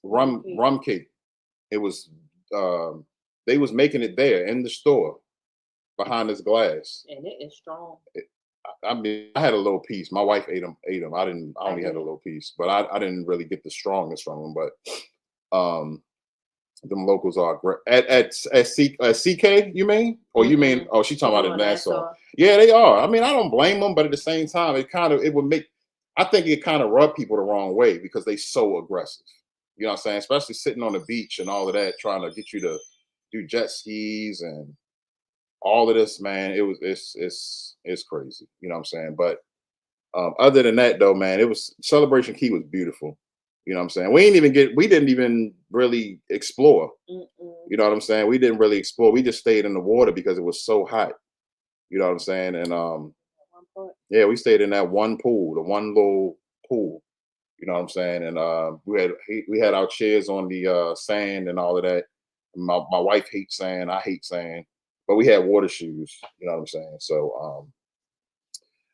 rum cake. It was they was making it there in the store behind this glass. And it is strong. I mean, I had a little piece. My wife ate them. I didn't. I only had a little piece, but I didn't really get the strongest from them. But them locals are great. At CK, you mean? Or you mean? Oh, she talking about in Nassau. Yeah, they are. I mean, I don't blame them, but at the same time, it would make. I think it kind of rub people the wrong way because they so aggressive. You know what I'm saying? Especially sitting on the beach and all of that, trying to get you to do jet skis and all of this, man. It's crazy. You know what I'm saying? But other than that, though, man, it was Celebration Key was beautiful. You know what I'm saying? We didn't even really explore. You know what I'm saying? We didn't really explore. We just stayed in the water because it was so hot. You know what I'm saying? And yeah, we stayed in that one pool, the one little pool. You know what I'm saying? And we had our chairs on the sand and all of that. My wife hates sand. I hate sand. But we had water shoes. You know what I'm saying? So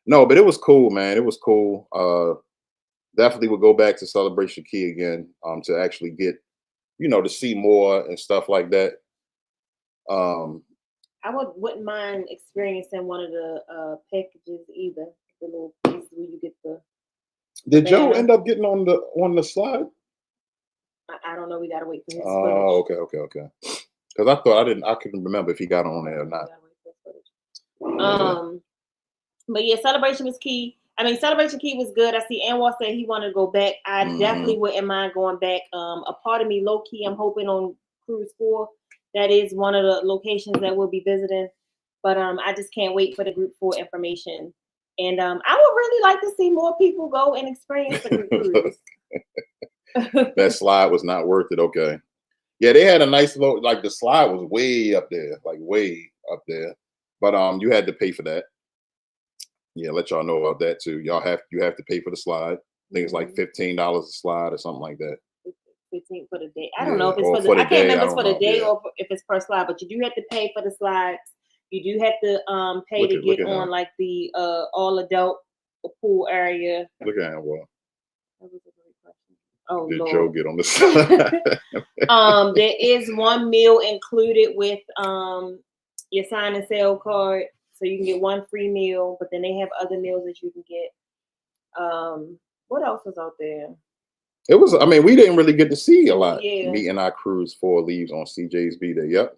no, but it was cool, man. It was cool. Definitely would go back to Celebration Key again to actually get, to see more and stuff like that. I wouldn't mind experiencing one of the packages either. The little piece where you get the. Did Joe end up getting on the slide? I don't know. We gotta wait for his footage. Okay. Because I couldn't remember if he got on there or not. But yeah, Celebration was key. I mean, Celebration Key was good. I see Anwar said he wanted to go back. I definitely wouldn't mind going back. A part of me, low key, I'm hoping on Cruise 4. That is one of the locations that we'll be visiting. But I just can't wait for the Group 4 information. And I would really like to see more people go and experience the Group Cruise. That slide was not worth it. Okay. Yeah, they had a nice the slide was way up there, But you had to pay for that. Yeah, let y'all know about that too. You have to pay for the slide. I think it's like $15 a slide or something like that. 15 for the day. I don't know if it's for the I can't remember if it's for the day or if it's per slide, but you do have to pay for the slides. You do have to pay to get on like the all adult pool area. Look at him, well. That was a great question. Oh, did Lord. Joe get on the slide? There is one meal included with your sign and sale card. So you can get one free meal, but then they have other meals that you can get. What else was out there? It was, I mean, we didn't really get to see a lot. Meeting our Cruise 4 leaves on CJ's B Day. Yep.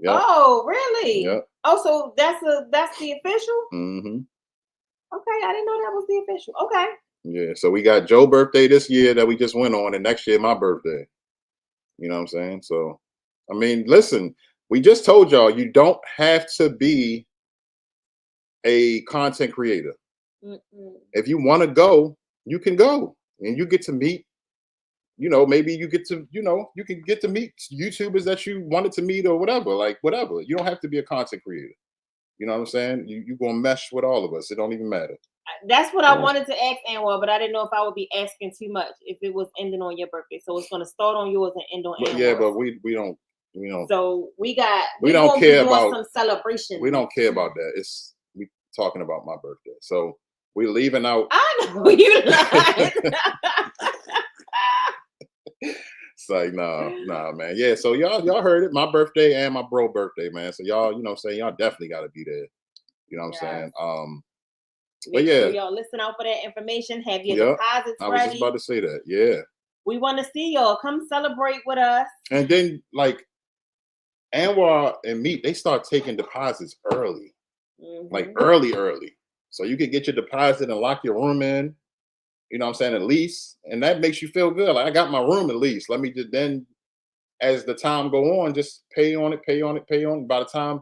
Oh, really? Yep. Oh, so that's the official? Mm-hmm. Okay, I didn't know that was the official. Okay. Yeah, so we got Joe's birthday this year that we just went on, and next year my birthday. You know what I'm saying? So, I mean, listen, we just told y'all you don't have to be a content creator. If you want to go, you can go, and you get to meet. Maybe you get to, you can get to meet YouTubers that you wanted to meet or whatever. Like whatever. You don't have to be a content creator. You know what I'm saying? You're gonna mesh with all of us. It don't even matter. That's what I wanted to ask Anwar, but I didn't know if I would be asking too much if it was ending on your birthday. So it's gonna start on yours and end on Anwar's. Yeah, but we don't. So we don't care about some celebration. We don't care about that. We talking about my birthday. So we're leaving out. I know you lied. It's like nah, man. Yeah, so y'all heard it. My birthday and my bro birthday, man. So y'all, y'all definitely got to be there. You know what I'm saying? But yeah, sure y'all listen out for that information. Have your deposits ready. I was just about to say that. Yeah, we want to see y'all. Come celebrate with us. And then like Anwar and Mete, they start taking deposits early, like early. So you could get your deposit and lock your room in. You know what I'm saying? At least, and that makes you feel good. Like I got my room at least. Let me just then, as the time go on, just pay on it. By the time,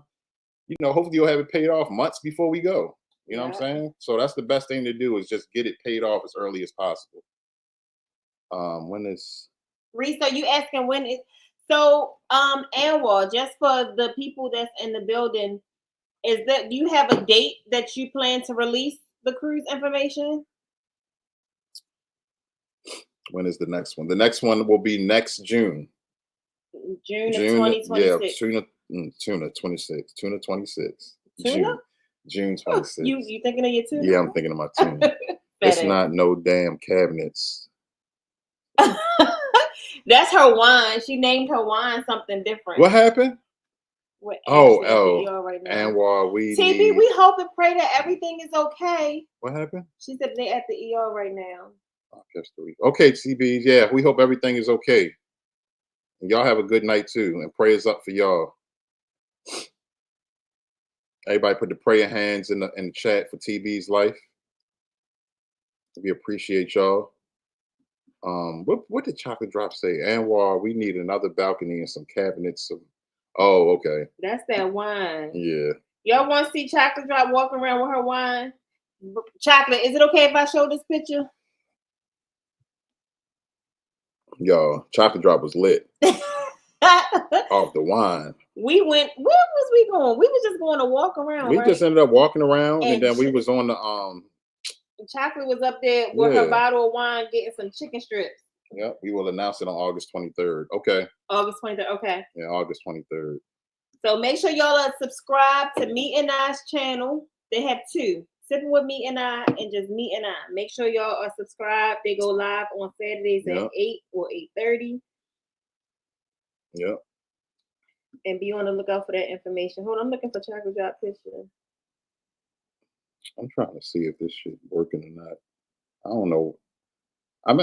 hopefully you'll have it paid off months before we go. You know what I'm saying? So that's the best thing to do is just get it paid off as early as possible. When is Reese, are you asking when is so Anwar, just for the people that's in the building, is that do you have a date that you plan to release the cruise information? When is the next one? The next one will be next June. June of 2026. Yeah, Tuna 26. Tuna 26. Tuna? June 26th. You thinking of your tune? Yeah, I'm thinking of my tune. It's not no damn cabinets. That's her wine. She named her wine something different. What happened? We're Oh, actually at the ER right now. and while we TB, need... we hope and pray that everything is okay. What happened? She said they at the ER right now. Okay, TB. Yeah, we hope everything is okay. And y'all have a good night too, and prayers up for y'all. Everybody put the prayer hands in the chat for TB's life. We appreciate y'all. What did Chocolate Drop say? Anwar, we need another balcony and some cabinets. Oh, okay. That's that wine. Yeah. Y'all want to see Chocolate Drop walking around with her wine? Chocolate, is it okay if I show this picture? Y'all, Chocolate Drop was lit. Off the wine. We went, where was we going? We was just going to walk around. We just ended up walking around, and then we was on the Chocolate was up there with her bottle of wine getting some chicken strips. Yeah, we will announce it on August 23rd. Okay. August 23rd. Okay. Yeah, August 23rd. So make sure y'all are subscribed to Me and I's channel. They have two. Sipping with Me and I and just Me and I. Make sure y'all are subscribed. They go live on Saturdays at 8 or 8:30. Yep. And be on the lookout for that information. Hold on, I'm looking for Chocolate Drop picture. I'm trying to see if this shit working or not. I don't know.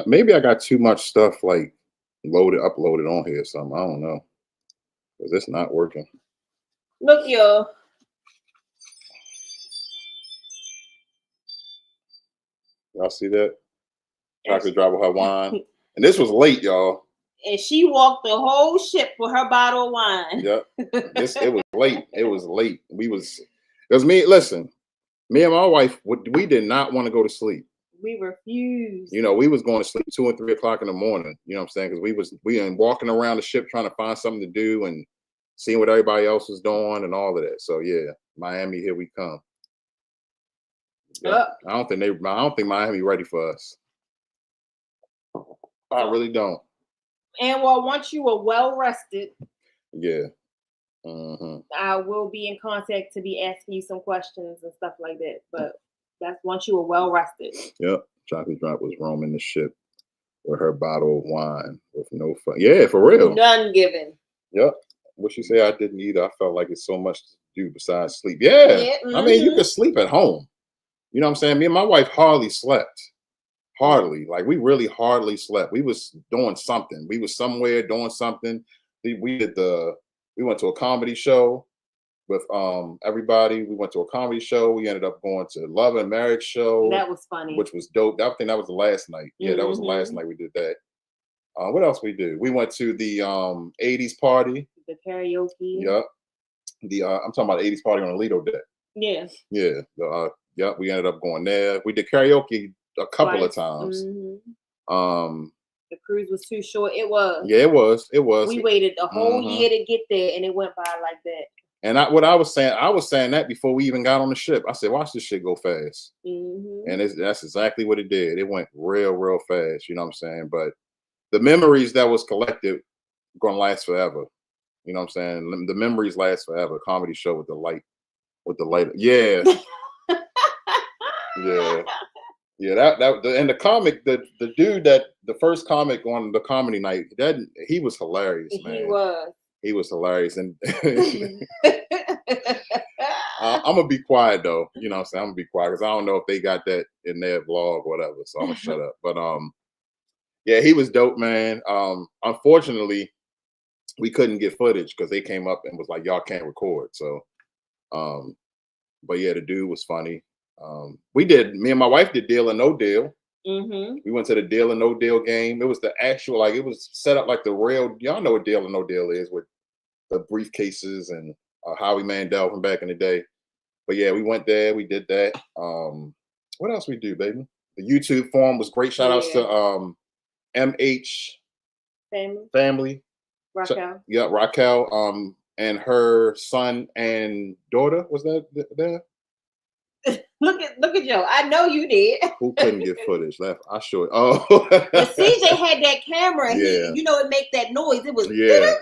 Maybe I got too much stuff like uploaded on here or something. I don't know. Because it's not working. Look, y'all. Y'all see that? Chocolate Drop with her wine. And this was late, y'all. And she walked the whole ship with her bottle of wine. Yep. It was late. It was late. Because listen, me and my wife, we did not want to go to sleep. We refused. You know, we was going to sleep 2 and 3 o'clock in the morning. You know what I'm saying? Because we were walking around the ship trying to find something to do and seeing what everybody else was doing and all of that. So yeah, Miami, here we come. Yeah. I don't think Miami ready for us. I really don't. And once you are well rested, yeah, I will be in contact to be asking you some questions and stuff like that. But that's once you are well rested. Yep, Chocolate Drop was roaming the ship with her bottle of wine with no fun. Yeah, for real. None given. Yep. What she say? I didn't either. I felt like it's so much to do besides sleep. Yeah. I mean, you could sleep at home. You know what I'm saying? Me and my wife hardly slept. Hardly. Like, we really hardly slept. We was doing something. We was somewhere doing something. We went to a comedy show with everybody. We went to a comedy show. We ended up going to Love and Marriage show. That was funny. Which was dope. I think that was the last night. Yeah, that was the last night we did that. What else we do? We went to the 80s party. The karaoke. Yep. I'm talking about the 80s party on the Lido deck. Yeah. Yeah. Yep. We ended up going there. We did karaoke a couple of times. The cruise was too short. It was. Yeah, it was. We waited a whole year to get there, and it went by like that. And what I was saying that before we even got on the ship. I said, watch this shit go fast. And that's exactly what it did. It went real, real fast. You know what I'm saying? But the memories that was collected gonna last forever. You know what I'm saying? The memories last forever. Comedy show with the light. Yeah. Yeah. Yeah, and the comic, the dude the first comic on the comedy night, he was hilarious, man. He was hilarious. And I'm gonna be quiet though. You know what I'm saying? I'm gonna be quiet because I don't know if they got that in their vlog or whatever. So I'm gonna shut up. But yeah, he was dope, man. Unfortunately, we couldn't get footage because they came up and was like, y'all can't record. So but yeah, the dude was funny. Me and my wife did Deal or No Deal. We went to the Deal or No Deal game. It was the actual, it was set up like the real, y'all know what Deal or No Deal is with the briefcases and Howie Mandel from back in the day. But yeah, we went there, we did that. What else we do, baby? The YouTube forum was great. Shout outs to MH family. Raquel. Yeah, Raquel. And her son and daughter, was that there? Look at Joe. I know you did. Who couldn't get footage? I sure. Oh. But CJ had that camera. And it made that noise. It was. Yeah.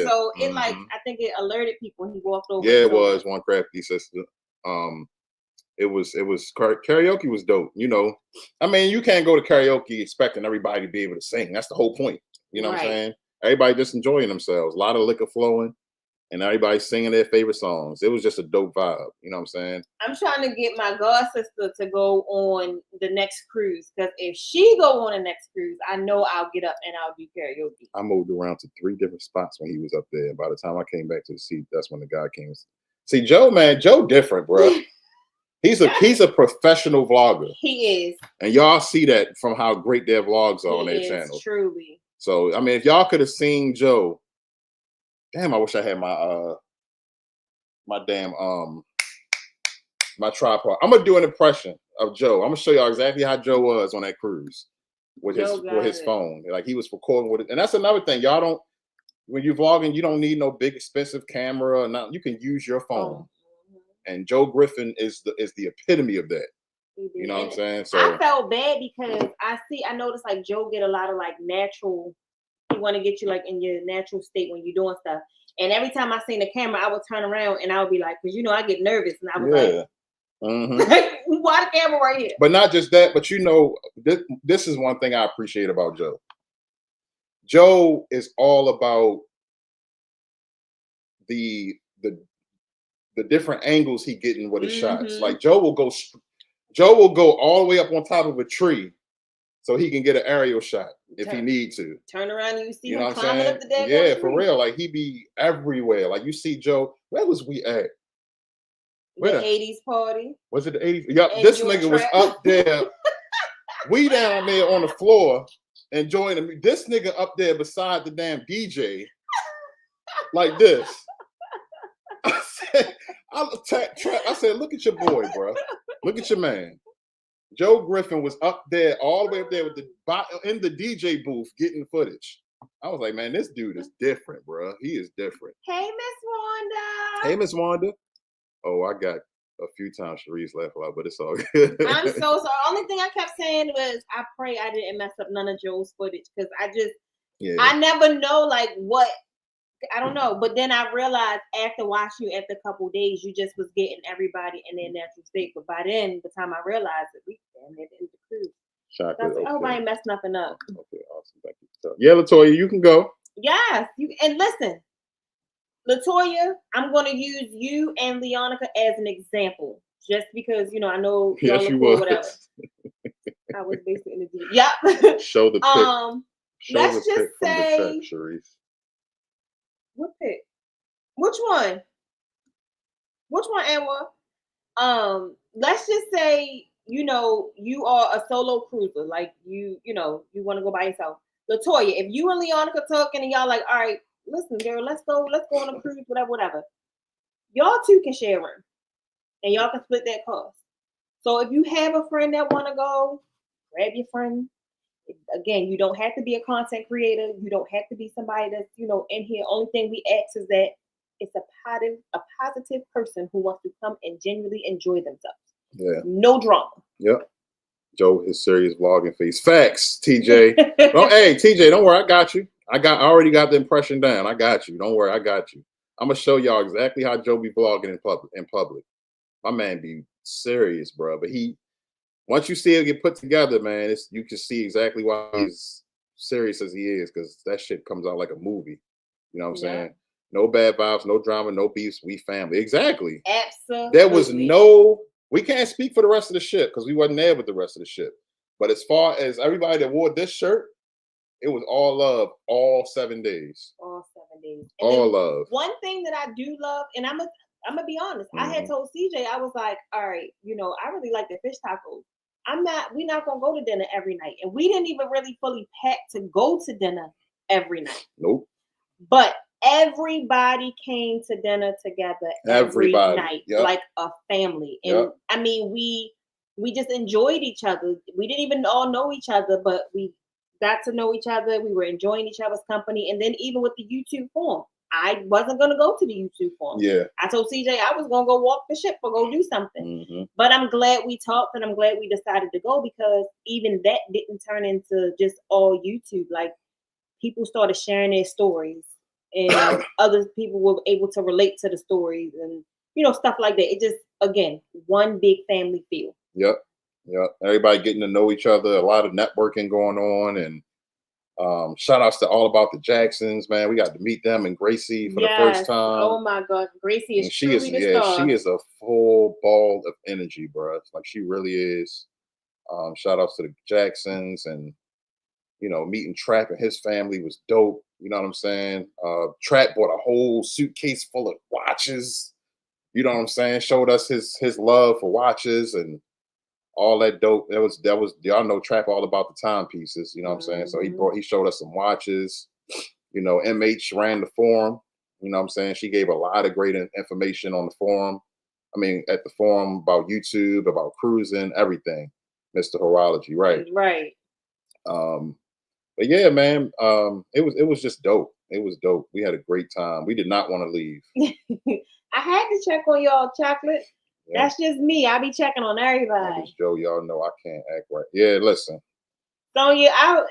So it I think it alerted people when he walked over. Yeah, it was one crafty sister. It was karaoke was dope. You know, I mean, you can't go to karaoke expecting everybody to be able to sing. That's the whole point. You know what I'm Right. saying? Everybody just enjoying themselves. A lot of liquor flowing, and everybody singing their favorite songs. It was just a dope vibe. You know what I'm saying? I'm trying to get my god sister to go on the next cruise, because if she go on the next cruise, I know I'll get up and I'll do karaoke. I moved around to 3 different spots when he was up there. By the time I came back to the seat, that's when the guy came. See, Joe, man, Joe different, bro. He's a professional vlogger. He is. And y'all see that from how great their vlogs are on He their is, channel. truly. So, I mean, if y'all could have seen Joe, damn, I wish I had my my damn my tripod. I'm gonna do an impression of Joe. I'm gonna show y'all exactly how Joe was on that cruise with his phone. Like, he was recording with it. And that's another thing. Y'all don't, when you're vlogging, you don't need no big expensive camera or nothing. You can use your phone. And Joe Griffin is the epitome of that. You know what I'm saying? So I felt bad because I noticed like Joe get a lot of like natural. He want to get you like in your natural state when you're doing stuff. And every time I seen the camera, I would turn around and I would be like, because you know I get nervous, and I was like, why the camera right here? But not just that, but you know, this is one thing I appreciate about Joe. Joe is all about the different angles he getting with his shots. Like Joe will go all the way up on top of a tree so he can get an aerial shot if he need to. Turn around and you see him climbing up the deck. Yeah, for real. Like, he be everywhere. Like, you see Joe. Where was we at? The 80s party. Was it the 80s? Yeah, this nigga was up there. We down there on the floor enjoying him. This nigga up there beside the damn DJ, like this. I said, look at your boy, bro. Look at your man. Joe Griffin was up there, all the way up there with in the DJ booth getting footage. I was like, man, this dude is different, bro. He is different. Hey, Miss Wanda. Hey, Miss Wanda. Oh, I got a few times Sharice laughed a lot, but it's all good. I'm so sorry. Only thing I kept saying was, I pray I didn't mess up none of Joe's footage, because I never know like what. I don't know, but then I realized after watching you after a couple of days, you just was getting everybody in their natural state. But by then, the time I realized it, we damn near ended the cruise. Chocolate, I hope I ain't messed nothing up. Okay, awesome. Thank you. So, yeah, Latoya, you can go. Yes, and listen, Latoya, I'm going to use you and Leonica as an example, just because I know y'all look cool, whatever. I was basically in the yep. Show the pic. Let's just say, Sharice. What pick? Which one? Which one, Anwa? Let's just say, you are a solo cruiser. Like, you want to go by yourself. Latoya, if you and Leonica talking and y'all like, all right, listen, girl, let's go on a cruise, whatever. Y'all two can share a room. And y'all can split that cost. So if you have a friend that want to go, grab your friend. Again, you don't have to be a content creator. You don't have to be somebody that's, in here. Only thing we ask is that it's a positive person who wants to come and genuinely enjoy themselves. Yeah. No drama. Yep. Joe, his serious vlogging face. Facts, TJ. Hey, TJ, don't worry. I got you. I already got the impression down. I got you. Don't worry. I got you. I'm going to show y'all exactly how Joe be vlogging in public. My man be serious, bro. But once you see it get put together, man, you can see exactly why he's serious as he is, because that shit comes out like a movie. You know what I'm saying? No bad vibes, no drama, no beefs. We family. Exactly. Absolutely. There was we can't speak for the rest of the ship because we wasn't there with the rest of the ship. But as far as everybody that wore this shirt, it was all love all 7 days. All 7 days. And all love. One thing that I do love, and I'm gonna be honest, I had told CJ, I was like, all right, I really like the fish tacos. We're not gonna go to dinner every night. And we didn't even really fully pack to go to dinner every night. Nope. But everybody came to dinner together every night, like a family. And I mean, we just enjoyed each other. We didn't even all know each other, but we got to know each other. We were enjoying each other's company. And then even with the YouTube forum, I wasn't going to go to the YouTube forum. Yeah. I told CJ I was going to go walk the ship or go do something. But I'm glad we talked, and I'm glad we decided to go, because even that didn't turn into just all YouTube. Like, people started sharing their stories, and other people were able to relate to the stories. And stuff like that. It just, again, one big family feel. Yep. Yep. Everybody getting to know each other. A lot of networking going on, and shout outs to all about the Jacksons, man. We got to meet them and Gracie for the first time. Oh my God, Gracie is And she truly is, the yeah, star. she is a full ball of energy, bro. It's like she really is. Shout outs to the Jacksons, and meeting Trap and his family was dope. You know what I'm saying? Trap bought a whole suitcase full of watches. You know what I'm saying? Showed us his love for watches and all that dope. That was y'all know Trap all about the timepieces. You know what I'm saying? So he showed us some watches. MH ran the forum. You know what I'm saying? She gave a lot of great information on the forum. I mean, at the forum about YouTube, about cruising, everything. Mr. Horology, right? Right. But yeah, man, it was just dope. It was dope. We had a great time. We did not want to leave. I had to check on y'all, Chocolate. Yeah. That's just me. I be checking on everybody. That was Joe. Y'all know I can't act right. Yeah, listen. Sonya, I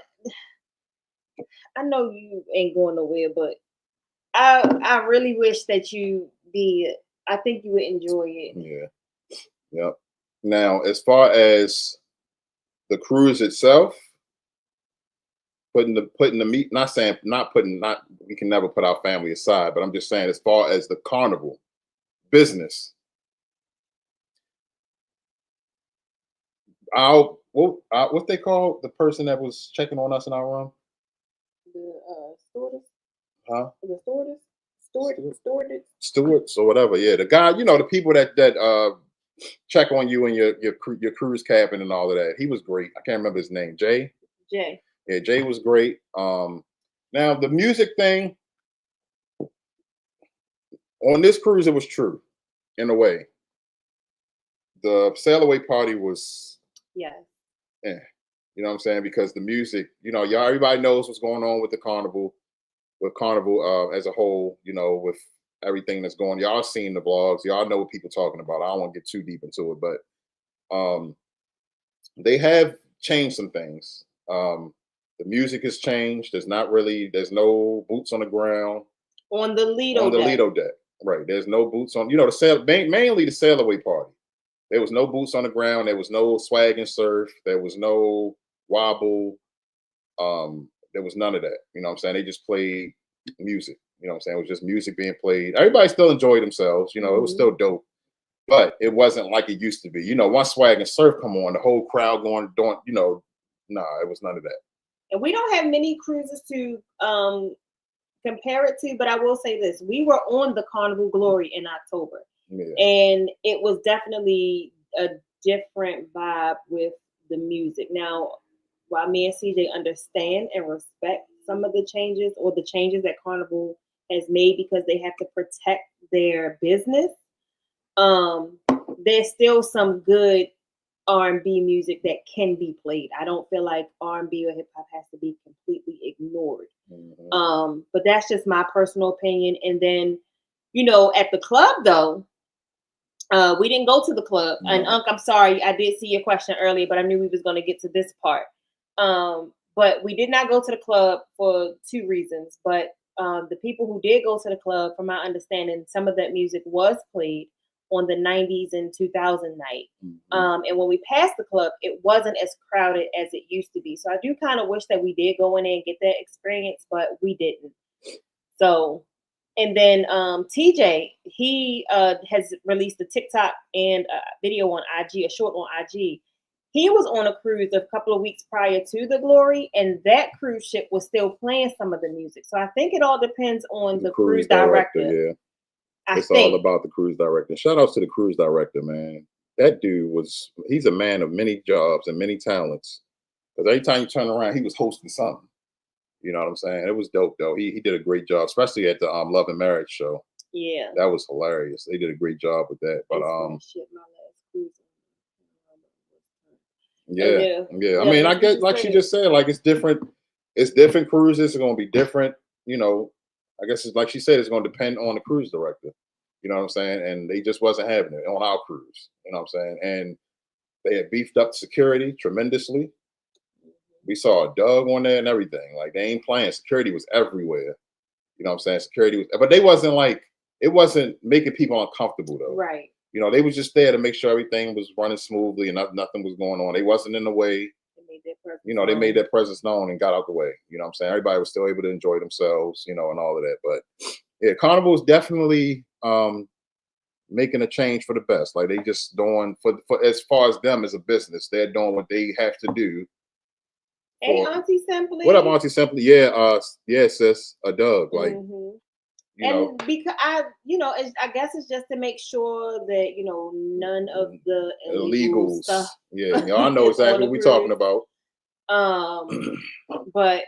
know you ain't going nowhere, but I really wish that you did. I think you would enjoy it. Yeah. Yep. Now, as far as the cruise itself, putting the meat, not saying not we can never put our family aside, but I'm just saying as far as the carnival business, what they call the person that was checking on us in our room? The stewardess? Huh? The stewardess? Stewardess? Stewards or whatever. Yeah, the guy, the people that check on you and your cruise cabin and all of that. He was great. I can't remember his name. Jay. Yeah, Jay was great. Now the music thing on this cruise, it was true in a way. The sail away party was, Yeah. you know what I'm saying? Because the music, y'all, everybody knows what's going on with the carnival, as a whole, with everything that's going. Y'all seen the blogs, y'all know what people talking about. I don't want to get too deep into it, but they have changed some things. The music has changed. There's no boots on the ground On the Lido deck. Right. There's no boots on, the sail, mainly the sail away party. There was no boots on the ground. There was no swag and surf. There was no wobble. There was none of that. You know what I'm saying? They just played music. You know what I'm saying? It was just music being played. Everybody still enjoyed themselves. It was still dope. But it wasn't like it used to be. Once swag and surf come on, the whole crowd going, nah, it was none of that. And we don't have many cruises to compare it to, but I will say this. We were on the Carnival Glory in October. Yeah. And it was definitely a different vibe with the music. Now, while me and CJ understand and respect some of the changes or the changes that Carnival has made because they have to protect their business, there's still some good R&B music that can be played. I don't feel like R&B or hip hop has to be completely ignored. Mm-hmm. But that's just my personal opinion. And then, at the club though, we didn't go to the club. No. And Unc, I'm sorry, I did see your question earlier, but I knew we was going to get to this part. But we did not go to the club for two reasons. But the people who did go to the club, from my understanding, some of that music was played on the 90s and 2000 night. Mm-hmm. And when we passed the club, it wasn't as crowded as it used to be. So I do kind of wish that we did go in there and get that experience, but we didn't. So, and then TJ, he has released a TikTok and a video on IG, a short on IG. He was on a cruise a couple of weeks prior to the Glory, and that cruise ship was still playing some of the music. So I think it all depends on the cruise director. Yeah. It's all about the cruise director. Shout outs to the cruise director, man. That dude he's a man of many jobs and many talents. Because every time you turn around, he was hosting something. You know what I'm saying? It was dope, though. He did a great job, especially at the Love and Marriage show. Yeah. That was hilarious. They did a great job with that. But yeah. I mean, I get, like she just said, like it's different cruises are gonna be different, I guess it's like she said, it's gonna depend on the cruise director. You know what I'm saying? And they just wasn't having it on our cruise. You know what I'm saying? And they had beefed up security tremendously. We saw a dog on there and everything. Like they ain't playing. Security was everywhere. You know what I'm saying? Security was, but they wasn't like it wasn't making people uncomfortable though. Right. You know, they was just there to make sure everything was running smoothly and nothing was going on. They wasn't in the way. You know, they made their presence known and got out the way. You know what I'm saying? Everybody was still able to enjoy themselves, you know, and all of that. But yeah, Carnival is definitely making a change for the best. Like they just doing for as far as them as a business, they're doing what they have to do. Hey, Auntie Simply. What up, Auntie Simply? Yeah, yeah, sis, Doug. Like, you know, because I guess it's just to make sure that none of the illegal stuff. Yeah, y'all know exactly what we're talking about. But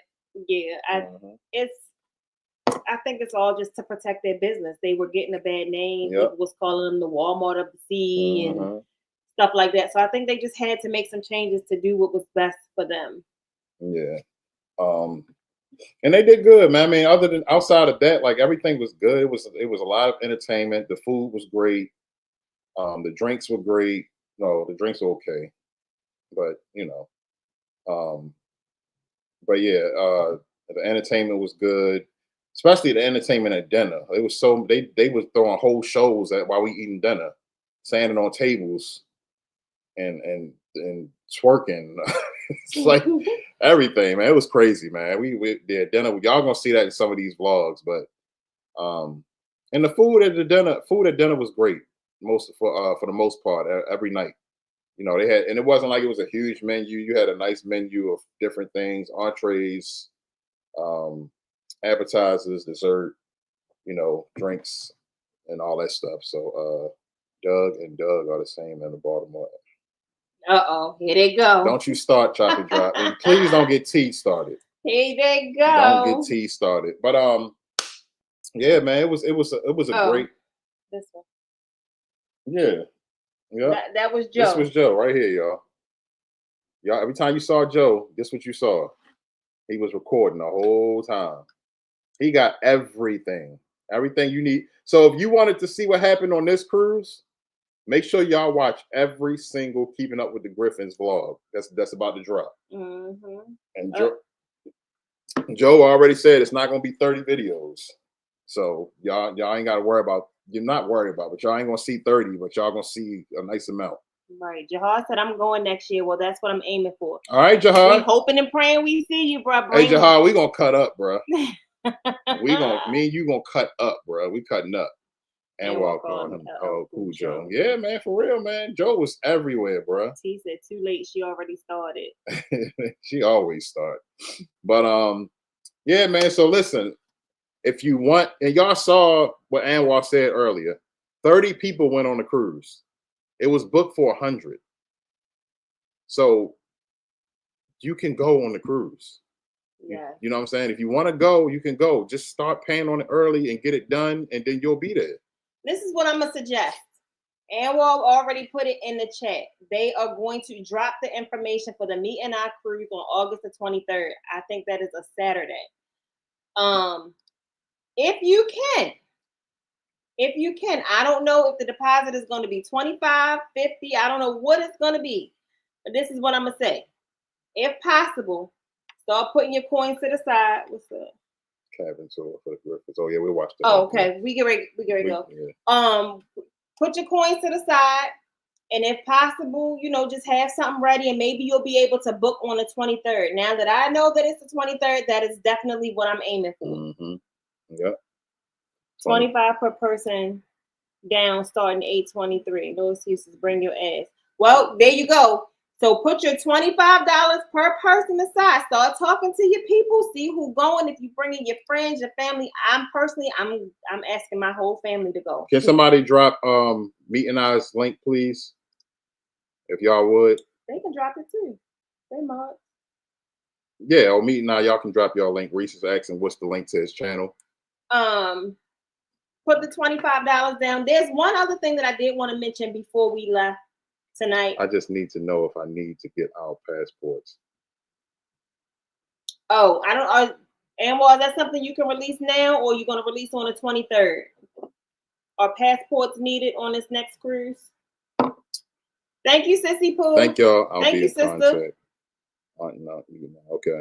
yeah, I think it's all just to protect their business. They were getting a bad name. People was calling them the Walmart of the sea and stuff like that. So I think they just had to make some changes to do what was best for them. Yeah. And they did good, man. I mean, outside of that, like everything was good. It was a lot of entertainment. The food was great. The drinks were great. No, the drinks were okay. But but yeah, the entertainment was good. Especially the entertainment at dinner. It was so they was throwing whole shows while we eating dinner, standing on tables and twerking. It's like everything, man. It was crazy, man. We did dinner. Y'all gonna see that in some of these vlogs, but and the food at dinner was great. For the most part, every night. You know, they had, and it wasn't like it was a huge menu. You had a nice menu of different things, entrees, appetizers, dessert, drinks, and all that stuff. So Doug and Doug are the same in the Baltimore. Here they go. Don't you start Chocolate Drop. And please don't get tea started. Here they go. Don't get tea started. But yeah, man, it was a great. This one. Yeah. Yeah. That was Joe. This was Joe right here, y'all. Y'all, every time you saw Joe, this what you saw. He was recording the whole time. He got everything you need. So if you wanted to see what happened on this cruise, make sure y'all watch every single Keeping Up with the Griffins vlog. That's about to drop. And Joe already said it's not going to be 30 videos. So y'all ain't got to worry about. You're not worried about, but y'all ain't gonna see 30, but y'all gonna see a nice amount. Right. Jahar said I'm going next year. Well, that's what I'm aiming for. All right, Jahar. We hoping and praying we see you, bro. Hey, Jahar, we gonna cut up, bro. Me and you gonna cut up, bro. We cutting up. And we're all calling him Cool Joe. Yeah, man, for real, man. Joe was everywhere, bro. He said too late. She already started. She always starts. But yeah, man. So listen. If you want, and y'all saw what Anwar said earlier, 30 people went on the cruise. It was booked for 100. So you can go on the cruise. Yeah. You know what I'm saying? If you want to go, you can go. Just start paying on it early and get it done, and then you'll be there. This is what I'm going to suggest. Anwar already put it in the chat. They are going to drop the information for the Meet and I cruise on August the 23rd. I think that is a Saturday. If you can, I don't know if the deposit is going to be 25, 50. I don't know what it's going to be, but this is what I'm going to say. If possible, start putting your coins to the side. What's up? Cabin tour for the Griffins. Oh yeah, we watched that. Oh, okay. We get ready to go. Yeah. Put your coins to the side, and if possible, just have something ready, and maybe you'll be able to book on the 23rd. Now that I know that it's the 23rd, that is definitely what I'm aiming for. Mm-hmm. Yep. 25 per person down starting 823. No excuses. Bring your ass. Well, there you go. So put your $25 per person aside. Start talking to your people. See who's going. If you bring in your friends, your family. I'm asking my whole family to go. Can somebody drop Meet and I's link, please? If y'all would. They can drop it too. They might. Yeah, or Meet and I, y'all can drop y'all link. Reese is asking what's the link to his channel. Put the $25 down. There's one other thing that I did want to mention before we left tonight. I just need to know if I need to get our passports. Oh, I don't. Anwar, is that something you can release now, or you're going to release on the 23rd? Are passports needed on this next cruise? Thank you, Sissy Pooh. Thank y'all. I'll Thank be you, in sister. contact. No, okay.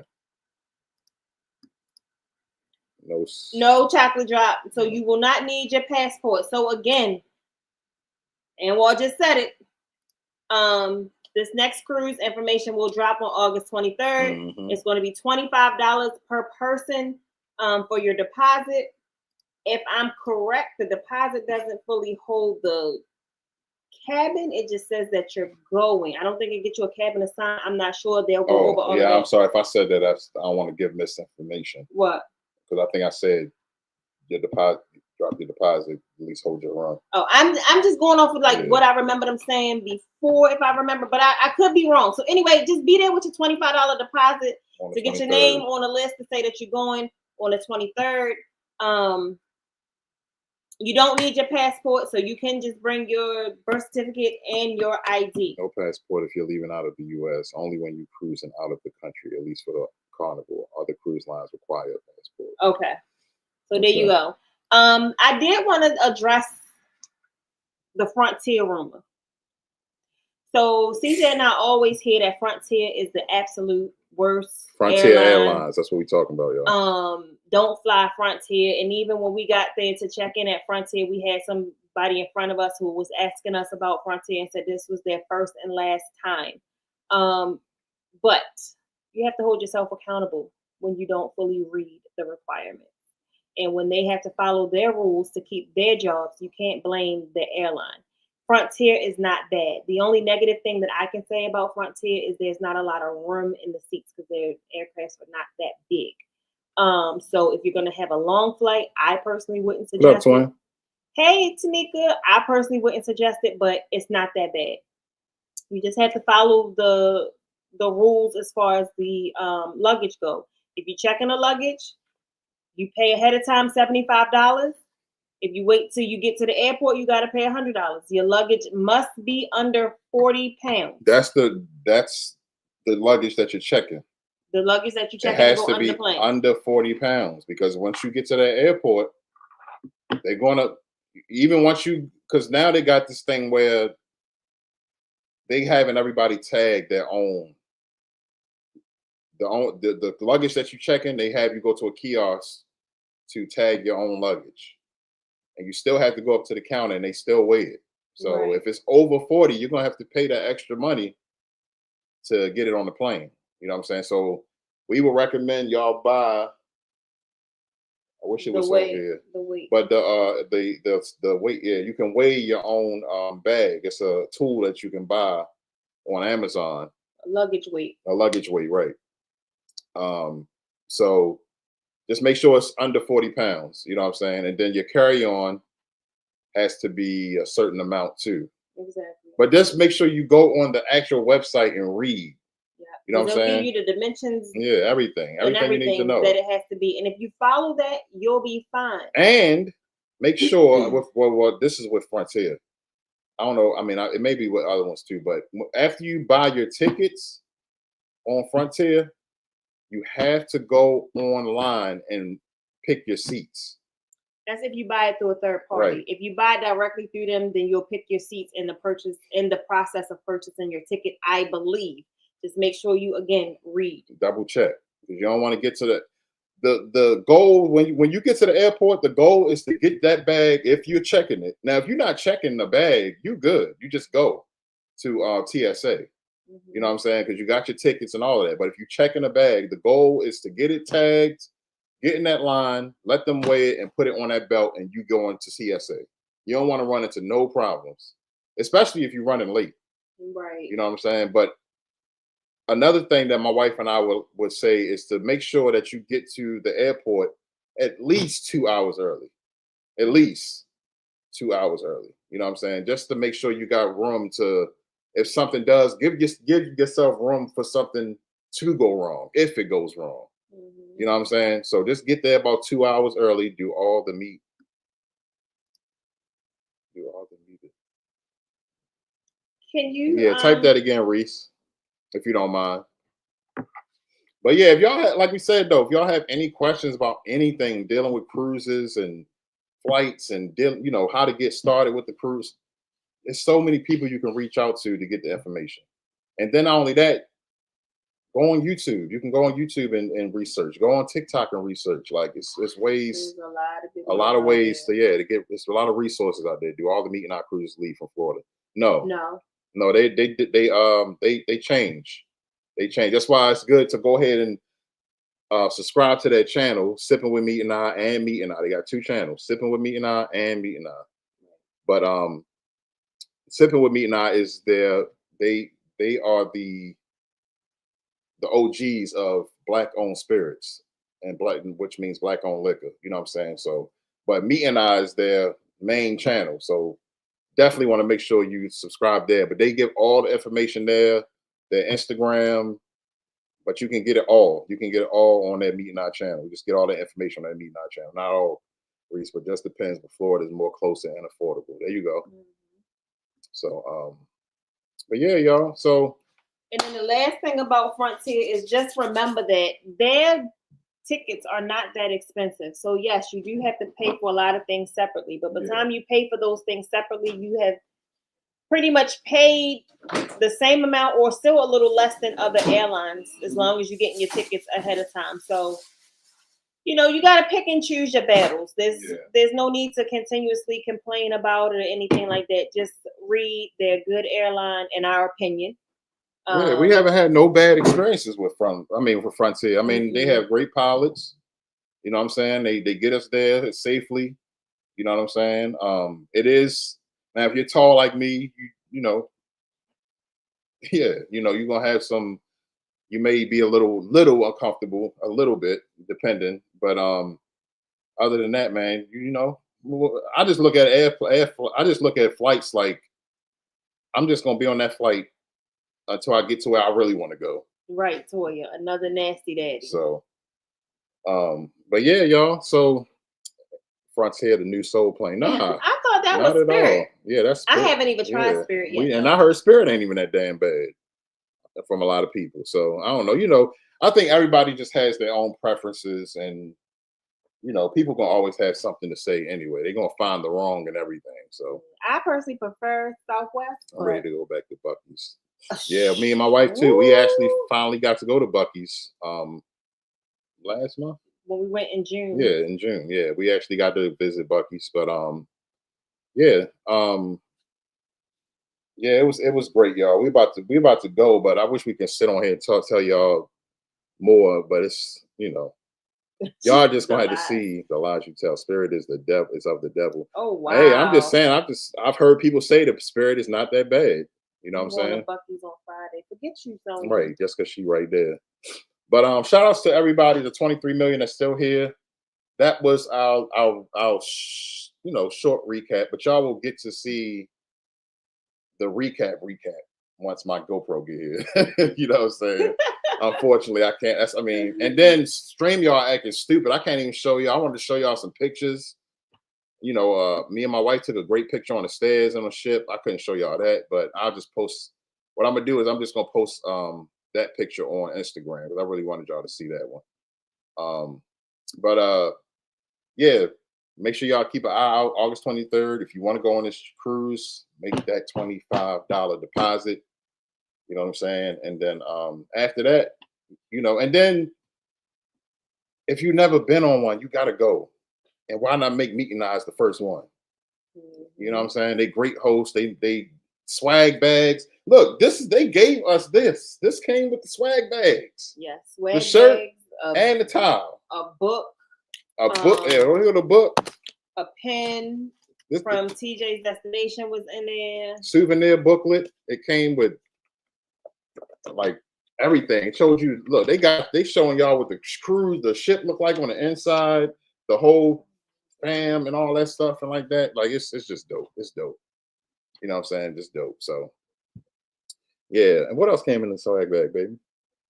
No chocolate drop. So you will not need your passport. So again, and Walt just said it. This next cruise information will drop on August 23rd. Mm-hmm. It's going to be $25 per person for your deposit. If I'm correct, the deposit doesn't fully hold the cabin. It just says that you're going. I don't think it gets you a cabin assigned. I'm not sure. They'll go over all of that. I'm sorry if I said that. I don't want to give misinformation. What? Because I think I said your deposit, drop your deposit, at least hold your run. Oh, I'm just going off of what I remember them saying before, if I remember, but I could be wrong. So anyway, just be there with your $25 deposit to get your name on the list to say that you're going on the 23rd. You don't need your passport, so you can just bring your birth certificate and your ID. No passport if you're leaving out of the U.S. Only when you're cruising out of the country, at least for the Carnival. Other cruise lines require a passport. Okay. So there you go. I did want to address the Frontier rumor. So CJ and I always hear that Frontier is the absolute worst. Frontier Airlines, that's what we're talking about, y'all. Don't fly Frontier. And even when we got there to check in at Frontier, we had somebody in front of us who was asking us about Frontier and said this was their first and last time. But you have to hold yourself accountable when you don't fully read the requirements. And when they have to follow their rules to keep their jobs, you can't blame the airline. Frontier is not bad. The only negative thing that I can say about Frontier is there's not a lot of room in the seats because their aircrafts are not that big. So if you're going to have a long flight, I personally wouldn't suggest it. Hey, Tanika, I personally wouldn't suggest it, but it's not that bad. You just have to follow the rules as far as the luggage go. If you're checking a luggage, you pay ahead of time $75. If you wait till you get to the airport, you got to pay $100. Your luggage must be under 40 pounds. That's the luggage that you're checking. The luggage that you're checking has to be under 40 pounds because once you get to the airport, they're gonna because now they got this thing where they having everybody tag their own. The luggage that you check in, they have you go to a kiosk to tag your own luggage. And you still have to go up to the counter and they still weigh it. So if it's over 40, you're going to have to pay that extra money to get it on the plane. You know what I'm saying? So we would recommend y'all buy, I wish it was over here. The weight. But the weight, you can weigh your own bag. It's a tool that you can buy on Amazon. A luggage weight, right. So just make sure it's under 40 pounds, you know what I'm saying? And then your carry-on has to be a certain amount too. Exactly. But just make sure you go on the actual website and read. Yeah. You know what I'm saying? They'll give you the dimensions. Yeah, everything you need to know. That it has to be. And if you follow that, you'll be fine. And make sure this is with Frontier. I don't know. I mean, it may be with other ones too, but after you buy your tickets on Frontier, you have to go online and pick your seats. That's if you buy it through a third party. Right. If you buy it directly through them, then you'll pick your seats in the process of purchasing your ticket, I believe. Just make sure you again read. Double check. Because you don't want to get to the goal when you get to the airport, the goal is to get that bag if you're checking it. Now, if you're not checking the bag, you're good. You just go to TSA. You know what I'm saying? Because you got your tickets and all of that. But if you check in a bag, the goal is to get it tagged, get in that line, let them weigh it and put it on that belt, and you go into TSA. You don't want to run into no problems, especially if you're running late. Right. You know what I'm saying? But another thing that my wife and I would say is to make sure that you get to the airport at least 2 hours early. At least 2 hours early. You know what I'm saying? Just to make sure you got room to, if something does, give yourself room for something to go wrong, if it goes wrong. You know what I'm saying? So just get there about 2 hours early, do all the meet. Can you? Yeah, type that again, Reese, if you don't mind. But yeah, if y'all like we said though, if y'all have any questions about anything dealing with cruises and flights and how to get started with the cruise, there's so many people you can reach out to get the information. And then not only that, Go on YouTube. You can go on YouTube and research. Go on TikTok and research. Like it's ways, There's a lot of ways to get. It's a lot of resources out there. Do all the meeting our cruises leave from Florida? No, they change. They change. That's why it's good to go ahead and subscribe to their channel, Sipping with Meet and I and Meet and I. They got two channels, Sipping with Meet and I and Meet and I. But Sipping with Meet and I is they are the OGs of black owned spirits and which means black owned liquor. You know what I'm saying? So, but Meet and I is their main channel. So definitely want to make sure you subscribe there. But they give all the information there, their Instagram, but you can get it all. You can get it all on that Meet and I channel. You just get all the information on that Meet and I channel. Not all, Reese, but just depends. But Florida is more closer and affordable. There you go. So, but yeah, y'all. So. And then the last thing about Frontier is just remember that their tickets are not that expensive. So yes, you do have to pay for a lot of things separately. But by the time you pay for those things separately, you have pretty much paid the same amount or still a little less than other airlines, as long as you're getting your tickets ahead of time. So, you know, you got to pick and choose your battles. There's no need to continuously complain about it or anything like that. Just read, they're a good airline, in our opinion. Yeah, we haven't had no bad experiences with Frontier. I mean, they have great pilots. You know what I'm saying? They get us there safely. You know what I'm saying? It is now if you're tall like me, you know, yeah, you know, you're gonna have some. You may be a little uncomfortable, a little bit, depending. But other than that, man, you know, I just look at I just look at flights like I'm just gonna be on that flight until I get to where I really want to go. Right, Toya, another nasty daddy. So, but yeah, y'all. So, Frontier, the new soul plane. Nah, I thought that not was at Spirit. all. Yeah, that's. I haven't even tried Spirit yet. And I heard Spirit ain't even that damn bad from a lot of people. So I don't know. You know, I think everybody just has their own preferences, and you know, people gonna always have something to say anyway. They're gonna find the wrong in everything. So I personally prefer Southwest. I'm ready to go back to Buc-ee's. Yeah, me and my wife too. We actually finally got to go to Buc-ee's last month. When we went in June. Yeah, in June. Yeah, we actually got to visit Buc-ee's, but yeah, yeah, it was great, y'all. We about to go, but I wish we can sit on here and tell y'all more, but it's you know. Y'all just gonna have to see the lies you tell. Spirit is the devil, is of the devil. Oh wow. Hey, I'm just saying, I've heard people say the Spirit is not that bad. You know what I'm saying? Buc-ee's on Friday. Forget you, Sonya. Right, just because she right there. But shout outs to everybody, the 23 million that's still here. That was our you know, short recap, but y'all will get to see the recap once my GoPro get here. You know what I'm saying? Unfortunately, I can't. And then StreamYard acting stupid. I can't even show you. I wanted to show y'all some pictures. You know, me and my wife took a great picture on the stairs on the ship. I couldn't show y'all that, but I'll just post. What I'm gonna do is I'm just gonna post that picture on Instagram because I really wanted y'all to see that one. But yeah, make sure y'all keep an eye out. August 23rd. If you want to go on this cruise, make that $25 deposit. You know what I'm saying? And then after that, you know, and then if you've never been on one, you gotta go. And why not make Meet and I the first one? You know what I'm saying? They great hosts. They swag bags. Look, they gave us this. This came with the swag bags. Yes, swag the shirt bags, and the towel. A book. A book. Yeah, a book. A pen from TJ's Destination was in there. Souvenir booklet. It came with like everything. It showed you. Look, they showing y'all what the cruise, the ship look like on the inside. The whole fam and all that stuff and like that. Like it's just dope. It's dope. You know what I'm saying? Just dope. So yeah. And what else came in the swag bag, baby?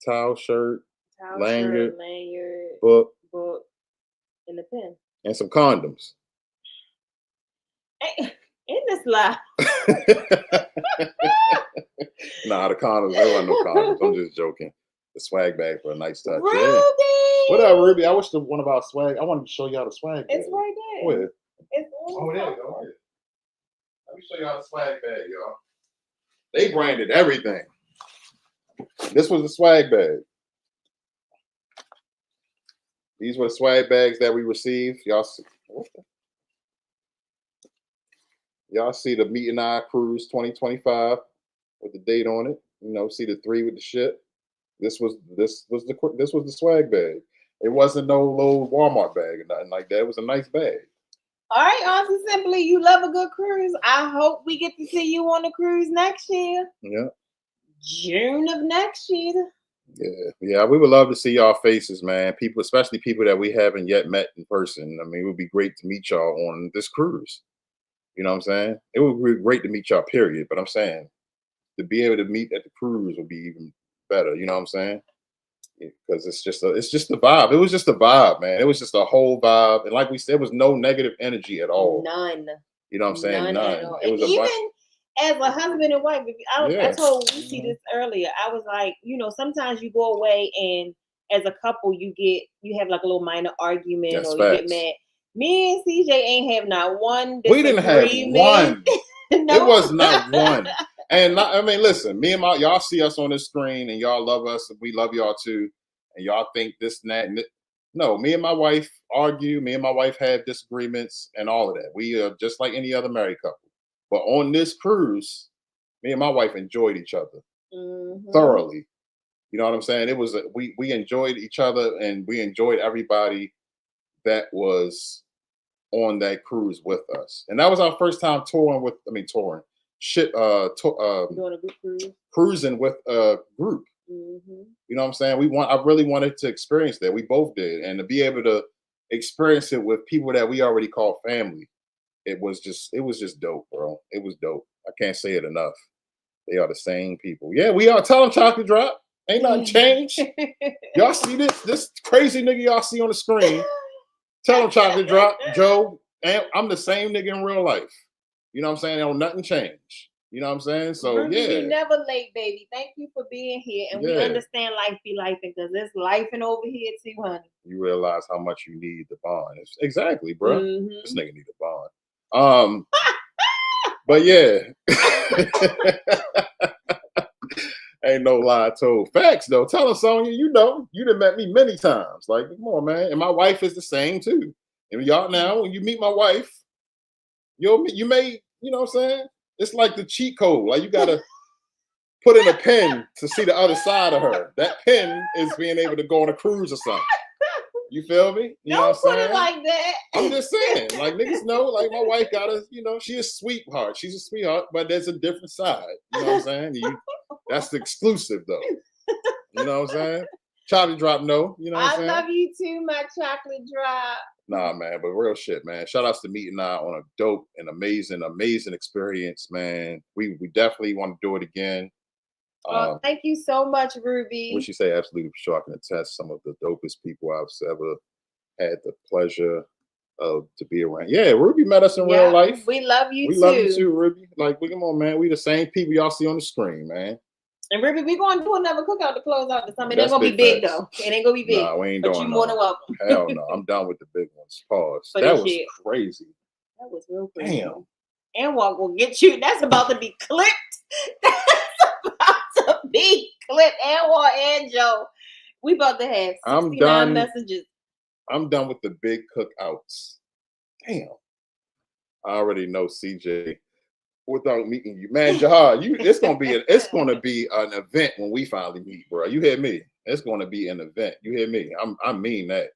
Towel, shirt, lanyard, book, and the pen. And some condoms. In this life. Nah, the condoms. There wasn't no condoms. I'm just joking. The swag bag for a nice touch. Ruby! Yeah. What up, Ruby? I wish the one about swag. I wanted to show y'all the swag bag. It's right there. Where? It's on there you go. Let me show y'all the swag bag, y'all. They branded everything. This was the swag bag. These were the swag bags that we received. Y'all see the Meet and I Cruise 2025 with the date on it. You know, see the 3 with the shit. This was the swag bag. It wasn't no little Walmart bag or nothing like that. It was a nice bag. All right, Auntie Simply, you love a good cruise. I hope we get to see you on a cruise next year. Yeah. June of next year. Yeah. We would love to see y'all faces, man. People, especially people that we haven't yet met in person. I mean, it would be great to meet y'all on this cruise. You know what I'm saying? It would be great to meet y'all, period. But I'm saying to be able to meet at the cruise would be even better. You know what I'm saying? Because it's just the vibe. It was just a vibe, man. It was just a whole vibe, and like we said, there was no negative energy at all. None. You know what I'm saying? None. At all. It was even as a husband and wife, I told Lucy this earlier. I was like, sometimes you go away and as a couple you have like a little minor argument. That's or facts. You get mad. Me and CJ ain't have not one disagreement. We didn't have one. No. It was not one. And I mean, listen, y'all see us on this screen and y'all love us and we love y'all too. And y'all think this and that. And no, me and my wife argue. Me and my wife have disagreements and all of that. We are just like any other married couple. But on this cruise, me and my wife enjoyed each other thoroughly. You know what I'm saying? It was we enjoyed each other and we enjoyed everybody that was on that cruise with us. And that was our first time touring. Cruising with a group. You know what I'm saying? I really wanted to experience that. We both did. And to be able to experience it with people that we already call family, it was just dope, bro. It was dope. I can't say it enough. They are the same people. Yeah, we are. Tell them Chocolate Drop. Ain't nothing changed. Y'all see this crazy nigga y'all see on the screen. Tell them Chocolate Drop, Joe, and I'm the same nigga in real life. You know what I'm saying? Don't nothing change. You know what I'm saying? So Ruby, we never late, baby. Thank you for being here. And we understand life be life because there's life and over here too, honey. You realize how much you need the bond. Exactly, bro. This nigga need a bond. But yeah. Ain't no lie told. Facts though. Tell us, Sonya, you done met me many times. Like, come on, man. And my wife is the same too. And y'all now, when you meet my wife, you may, you know what I'm saying? It's like the cheat code. Like you gotta put in a pin to see the other side of her. That pin is being able to go on a cruise or something. You feel me? You know what I'm saying? Don't put it like that. I'm just saying, like niggas know, like my wife got a, she a sweetheart. She's a sweetheart, but there's a different side. You know what I'm saying? That's the exclusive though. You know what I'm saying? Chocolate Drop, no. You know what I'm saying? I love you too, my Chocolate Drop. Nah, man, but real shit, man. Shout outs to Meet and I on a dope and amazing experience, man. We definitely want to do it again. Thank you so much, Ruby. What she say? Absolutely, for sure. I can attest some of the dopest people I've ever had the pleasure of to be around. Yeah, Ruby met us in real life. We love you too. We love you too, Ruby. Like, come on, man. We the same people y'all see on the screen, man. And Ruby, we're going to do another cookout to close out the summer. It ain't going to be big, though. It ain't going to be big. Nah, we ain't but doing you more than welcome. Hell no. I'm done with the big ones. Pause. That was crazy. That was real crazy. Damn. And what will get you? That's about to be clipped. That's about to be clipped. Anwar and Joe. We about to have 69 messages. I'm done with the big cookouts. Damn. I already know CJ. Without meeting you, man, Jahar, it's gonna be an event when we finally meet, bro. You hear me? It's gonna be an event. You hear me? I mean that.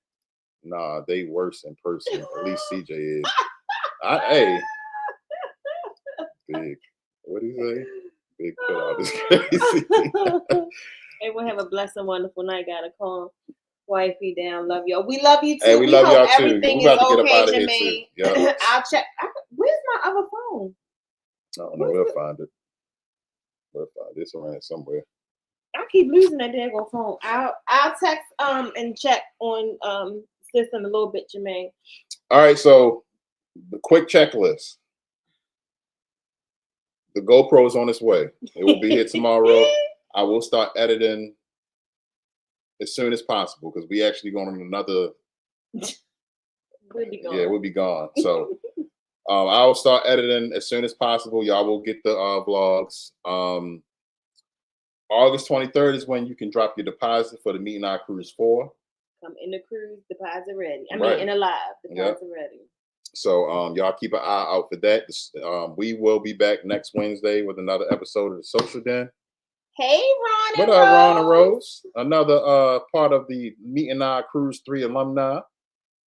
Nah, they worse in person. At least CJ is. Hey, big. What do you say? Big cutout is crazy. Everyone have a blessed and wonderful night. Gotta call wifey down. Love y'all. We love you too. Hey, we love y'all too. Everything is okay, Jermaine. Yep. I'll check. Where's my other phone? I don't know. We'll find it. It's around somewhere. I keep losing that daggone phone. I'll text and check on system a little bit, Jermaine. All right, so the quick checklist. The GoPro is on its way. It will be here tomorrow. I will start editing as soon as possible because we actually going on another. We'll be gone. Yeah, we'll be gone. So. I'll start editing as soon as possible. Y'all will get the vlogs. August 23rd is when you can drop your deposit for the Meet and I Cruise 4. come in the cruise, deposit ready. I mean, Right. in a live, deposit ready. So y'all keep an eye out for that. We will be back next Wednesday with another episode of the Social Den. Hey, Ron What and up, Rose? Ron and Rose? Another part of the Meet and I Cruise 3 alumni.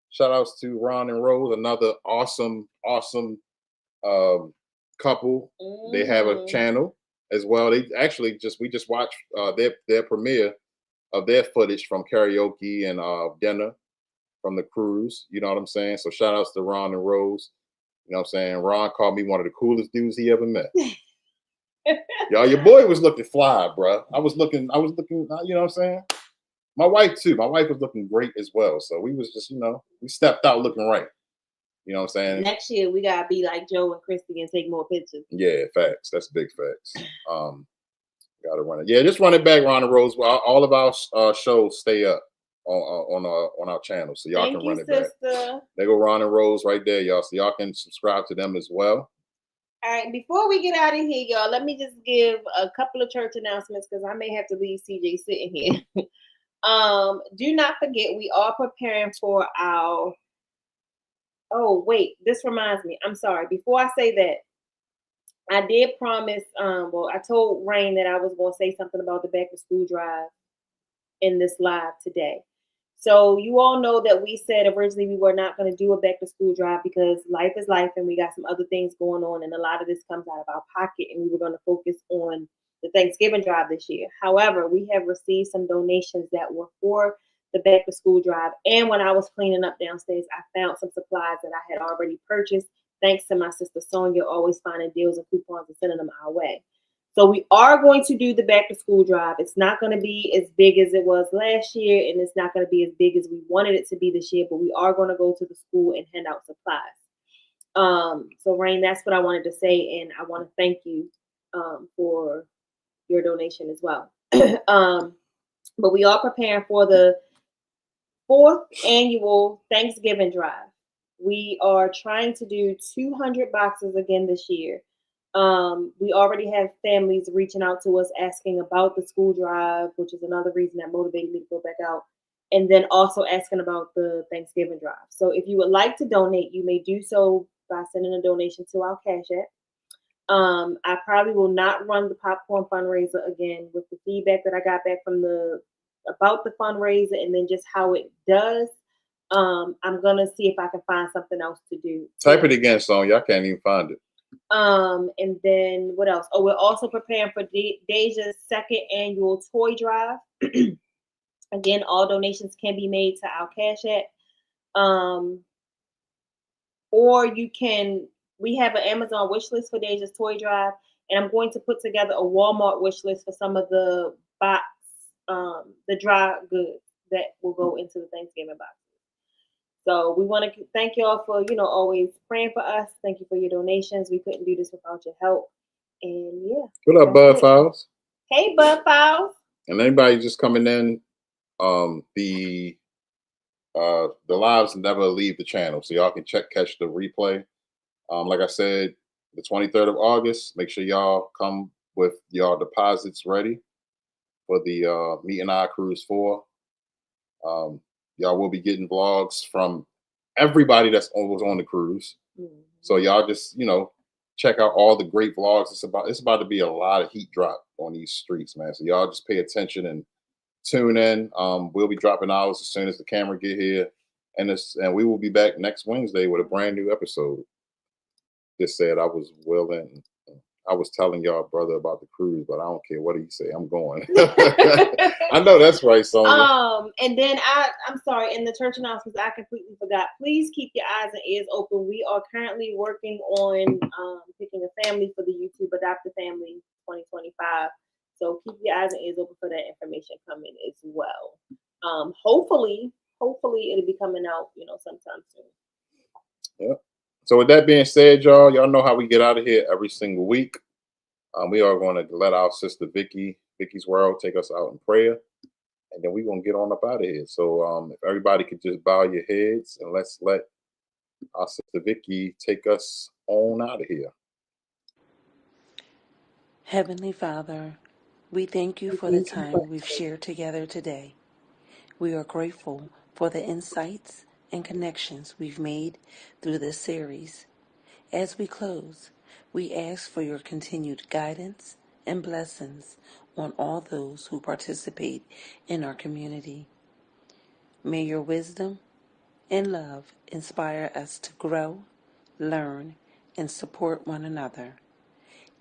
Shout outs to Ron and Rose, another awesome couple. Mm-hmm. They have a channel as well. We just watched their premiere of their footage from karaoke and dinner from the cruise. You know what I'm saying? So shout outs to Ron and Rose. You know what I'm saying? Ron called me one of the coolest dudes he ever met. Y'all, your boy was looking fly, bro. I was looking, you know what I'm saying? My wife too. My wife was looking great as well. So we was just, we stepped out looking right. You know what I'm saying? Next year we gotta be like Joe and Christy and take more pictures. Yeah, facts. That's big facts. Gotta run it. Yeah, just run it back, Ron and Rose. All of our shows stay up on our channel, so y'all can run it back. They go Ron and Rose right there, y'all. So y'all can subscribe to them as well. All right, before we get out of here, y'all, let me just give a couple of church announcements because I may have to leave CJ sitting here. Do not forget, we are preparing for our. Oh, wait, this reminds me. I'm sorry. Before I say that, I did promise. I told Rain that I was going to say something about the back to school drive in this live today. So you all know that we said originally we were not going to do a back to school drive because life is life and we got some other things going on, and a lot of this comes out of our pocket, and we were going to focus on the Thanksgiving drive this year. However, we have received some donations that were for the back to school drive, and when I was cleaning up downstairs, I found some supplies that I had already purchased thanks to my sister Sonia always finding deals and coupons and sending them our way. So we are going to do the back to school drive. It's not going to be as big as it was last year, and it's not going to be as big as we wanted it to be this year, but we are going to go to the school and hand out supplies. So Rain, that's what I wanted to say, and I want to thank you for your donation as well. But we are preparing for the 4th annual Thanksgiving drive. We are trying to do 200 boxes again this year. We already have families reaching out to us asking about the school drive, which is another reason that motivated me to go back out, and then also asking about the Thanksgiving drive. So if you would like to donate, you may do so by sending a donation to our Cash App. I probably will not run the popcorn fundraiser again with the feedback that I got back from about the fundraiser and then just how it does. I'm gonna see if I can find something else to do. Type it again, Sonya. I can't even find it. And then what else? Oh, we're also preparing for Deja's 2nd annual toy drive. Again, all donations can be made to our Cash App. Or we have an Amazon wish list for Deja's toy drive, and I'm going to put together a Walmart wish list for some of the the dry goods that will go into the Thanksgiving box. So we want to thank y'all for, always praying for us. Thank you for your donations. We couldn't do this without your help. And yeah. What up, Bud Files? Hey, Bud Files. And anybody just coming in, the lives never leave the channel, so y'all can catch the replay. Like I said, the 23rd of August, make sure y'all come with y'all deposits ready for the Meet and I Cruise 4. Y'all will be getting vlogs from everybody was on the cruise. Mm-hmm. So y'all just, check out all the great vlogs. It's about to be a lot of heat drop on these streets, man. So y'all just pay attention and tune in. We'll be dropping ours as soon as the camera get here. And we will be back next Wednesday with a brand new episode. Just said I was willing. I was telling y'all brother about the cruise, but I don't care what he say. I'm going. I know that's right, Sonya. And then I'm sorry, in the church announcements, I completely forgot. Please keep your eyes and ears open. We are currently working on picking a family for the YouTube Adopt a Family 2025. So keep your eyes and ears open for that information coming as well. Hopefully it'll be coming out, sometime soon. Yeah. So with that being said, y'all know how we get out of here every single week. We are going to let our sister Vicky's World, take us out in prayer, and then we're going to get on up out of here. So if everybody could just bow your heads and let's let our sister Vicky take us on out of here. Heavenly Father, we thank you for the time we've shared together today. We are grateful for the insights and connections we've made through this series. As we close, we ask for your continued guidance and blessings on all those who participate in our community. May your wisdom and love inspire us to grow, learn, and support one another.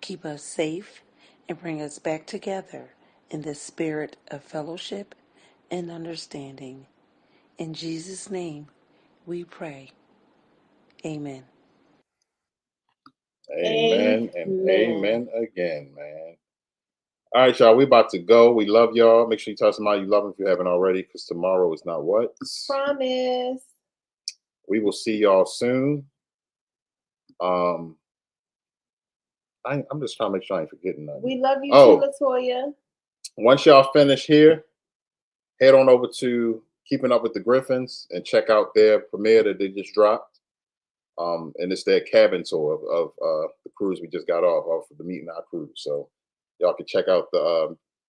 Keep us safe and bring us back together in the spirit of fellowship and understanding. In Jesus' name we pray. Amen. Amen and amen again, man. All right, y'all. We about to go. We love y'all. Make sure you tell somebody you love them if you haven't already, because tomorrow is not what? Promise. We will see y'all soon. I'm just trying to make sure I ain't forgetting nothing. We love you too, Latoya. Once y'all finish here, head on over to Keeping Up with the Griffins and check out their premiere that they just dropped. And it's their cabin tour of the cruise we just got off of the Meeting Our Cruise. So y'all can check out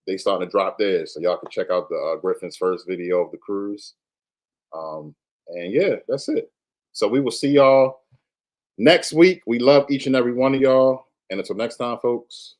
they starting to drop theirs. So y'all can check out the Griffin's first video of the cruise. And yeah, that's it. So we will see y'all next week. We love each and every one of y'all. And until next time, folks.